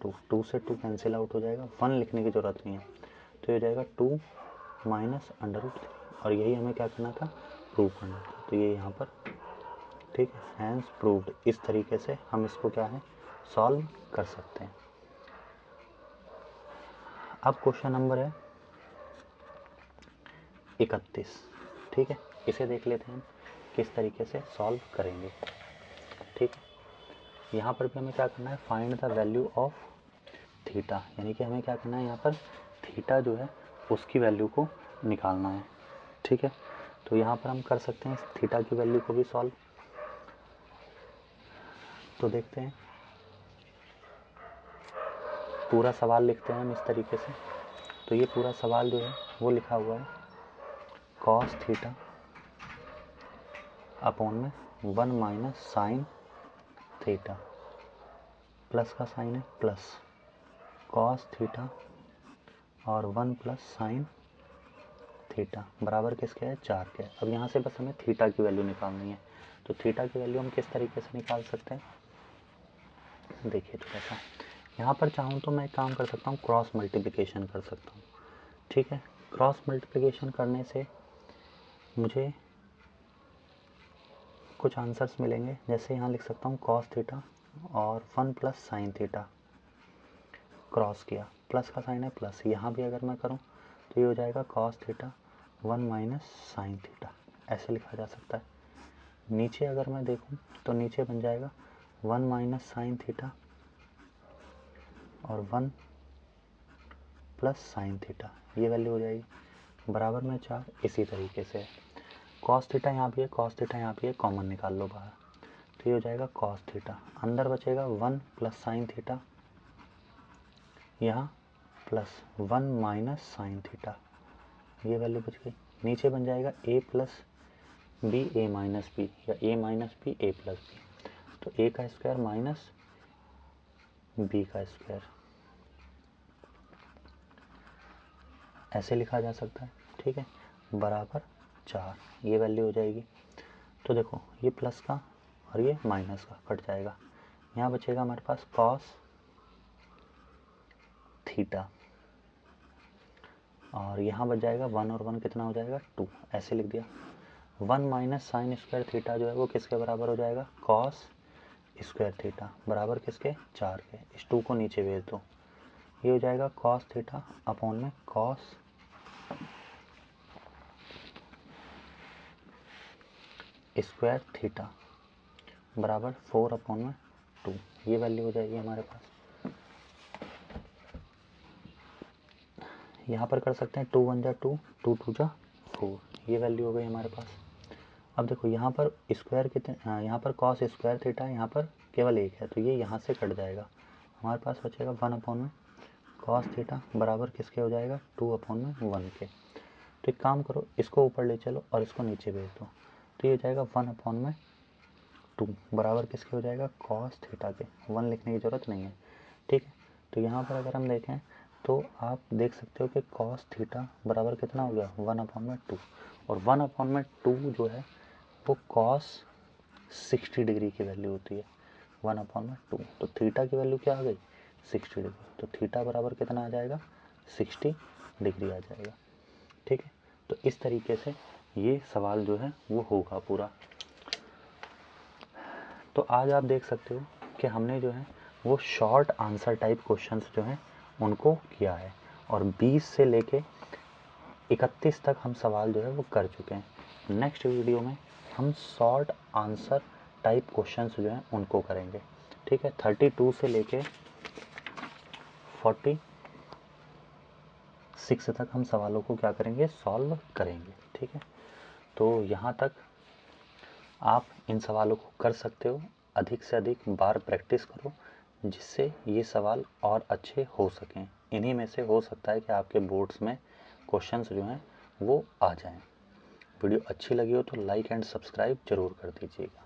S1: 2, 2 से 2 कैंसिल आउट हो जाएगा, 1 लिखने की ज़रूरत नहीं है, तो ये हो जाएगा 2 माइनस √3। और यही हमें क्या करना था प्रूव करना था, तो ये यहाँ पर ठीक है हैंस प्रूव्ड। इस तरीके से हम इसको क्या है सॉल्व कर सकते हैं। अब क्वेश्चन नंबर है 31। ठीक है, इसे देख लेते हैं हम किस तरीके से सॉल्व करेंगे। ठीक है, यहाँ पर भी हमें क्या करना है find the value of theta, यानी कि हमें क्या करना है यहाँ पर थीटा जो है उसकी वैल्यू को निकालना है। ठीक है, तो यहाँ पर हम कर सकते हैं थीटा की वैल्यू को भी सॉल्व। तो देखते हैं पूरा सवाल लिखते हैं हम इस तरीके से। तो ये पूरा सवाल जो है वो लिखा हुआ है कॉस थीटा अपॉन में 1 माइनस साइन थीटा, प्लस का साइन है प्लस कॉस थीटा और 1 प्लस साइन थीटा बराबर किसके है 4 के। अब यहाँ से बस हमें थीटा की वैल्यू निकालनी है। तो थीटा की वैल्यू हम किस तरीके से निकाल सकते हैं देखिए थोड़ा सा। यहाँ पर चाहूँ तो मैं एक काम कर सकता हूँ क्रॉस मल्टीप्लिकेशन कर सकता हूँ। ठीक है, क्रॉस मल्टीप्लिकेशन करने से मुझे कुछ आंसर्स मिलेंगे। जैसे यहाँ लिख सकता हूँ कॉस थीटा और 1 प्लस साइन थीटा, क्रॉस किया प्लस का साइन है प्लस, यहाँ भी अगर मैं करूँ तो ये हो जाएगा cos theta 1 minus sine theta, ऐसे लिखा जा सकता है। नीचे अगर मैं देखूँ तो नीचे बन जाएगा 1 माइनस साइन थीटा और 1 प्लस साइन थीटा, ये वैल्यू हो जाएगी बराबर में 4। इसी तरीके से कॉस थीटा यहाँ भी है, कॉस थीटा यहाँ भी है, कॉमन निकाल लो बाहर, तो ये हो जाएगा कॉस थीटा, अंदर बचेगा 1 प्लस साइन थीटा, यहाँ प्लस 1 माइनस साइन थीटा, ये वैल्यू बच गई। नीचे बन जाएगा a plus b a minus b, या a minus b a plus b, तो a का स्क्वायर माइनस b का स्क्वायर, ऐसे लिखा जा सकता है, ठीक है, बराबर 4, ये वैल्यू हो जाएगी। तो देखो ये प्लस का और ये माइनस का कट जाएगा, यहाँ बचेगा हमारे पास कॉस थीटा, और यहाँ बच जाएगा 1 और 1 कितना हो जाएगा 2, ऐसे लिख दिया। 1 माइनस साइन स्क्वायर थीटा जो है वो किसके बराबर हो जाएगा, कॉस स्क्वायर थीटा, बराबर किसके 4 के, इस 2 को नीचे भेज दो, ये हो जाएगा कॉस थीटा अपॉन में कॉस स्क्वायर थीटा बराबर 4 अपॉन में 2, ये वैल्यू हो जाएगी हमारे पास। यहाँ पर कर सकते हैं 2 1 जा 2, 2 2 जा 4, ये वैल्यू हो गई हमारे पास। अब देखो यहाँ पर स्क्वायर कितने, यहाँ पर कॉस स्क्वायर थीटा, यहाँ पर केवल 1 है, तो ये यहाँ से कट जाएगा, हमारे पास बचेगा 1 अपॉन में कॉस थीटा बराबर किसके हो जाएगा 2 अपॉन में 1 के। तो एक काम करो, इसको ऊपर ले चलो और इसको नीचे भेज दो, तो ये हो जाएगा 1 अपॉन में 2 बराबर किसके हो जाएगा कॉस थीटा के, 1 लिखने की ज़रूरत नहीं है, ठीक है। तो यहाँ पर अगर हम देखें तो आप देख सकते हो कि कॉस थीटा बराबर कितना हो गया 1 अपॉन में 2, और 1 अपॉन में 2 जो है वो कॉस 60 डिग्री की वैल्यू होती है, 1 अपॉन में 2, तो थीटा की वैल्यू क्या आ गई 60 डिग्री, तो थीटा बराबर कितना आ जाएगा 60 डिग्री आ जाएगा, ठीक है। तो इस तरीके से ये सवाल जो है वो होगा पूरा। तो आज आप देख सकते हो कि हमने जो है वो शॉर्ट आंसर टाइप क्वेश्चंस जो हैं उनको किया है, और 20 से लेके 31 तक हम सवाल जो है वो कर चुके हैं। नेक्स्ट वीडियो में हम शॉर्ट आंसर टाइप क्वेश्चंस जो हैं उनको करेंगे, ठीक है। 32 से लेके 46 तक हम सवालों को क्या करेंगे, सॉल्व करेंगे, ठीक है। तो यहाँ तक आप इन सवालों को कर सकते हो, अधिक से अधिक बार प्रैक्टिस करो जिससे ये सवाल और अच्छे हो सकें। इन्हीं में से हो सकता है कि आपके बोर्ड्स में क्वेश्चंस जो हैं वो आ जाएं। वीडियो अच्छी लगी हो तो लाइक एंड सब्सक्राइब जरूर कर दीजिएगा।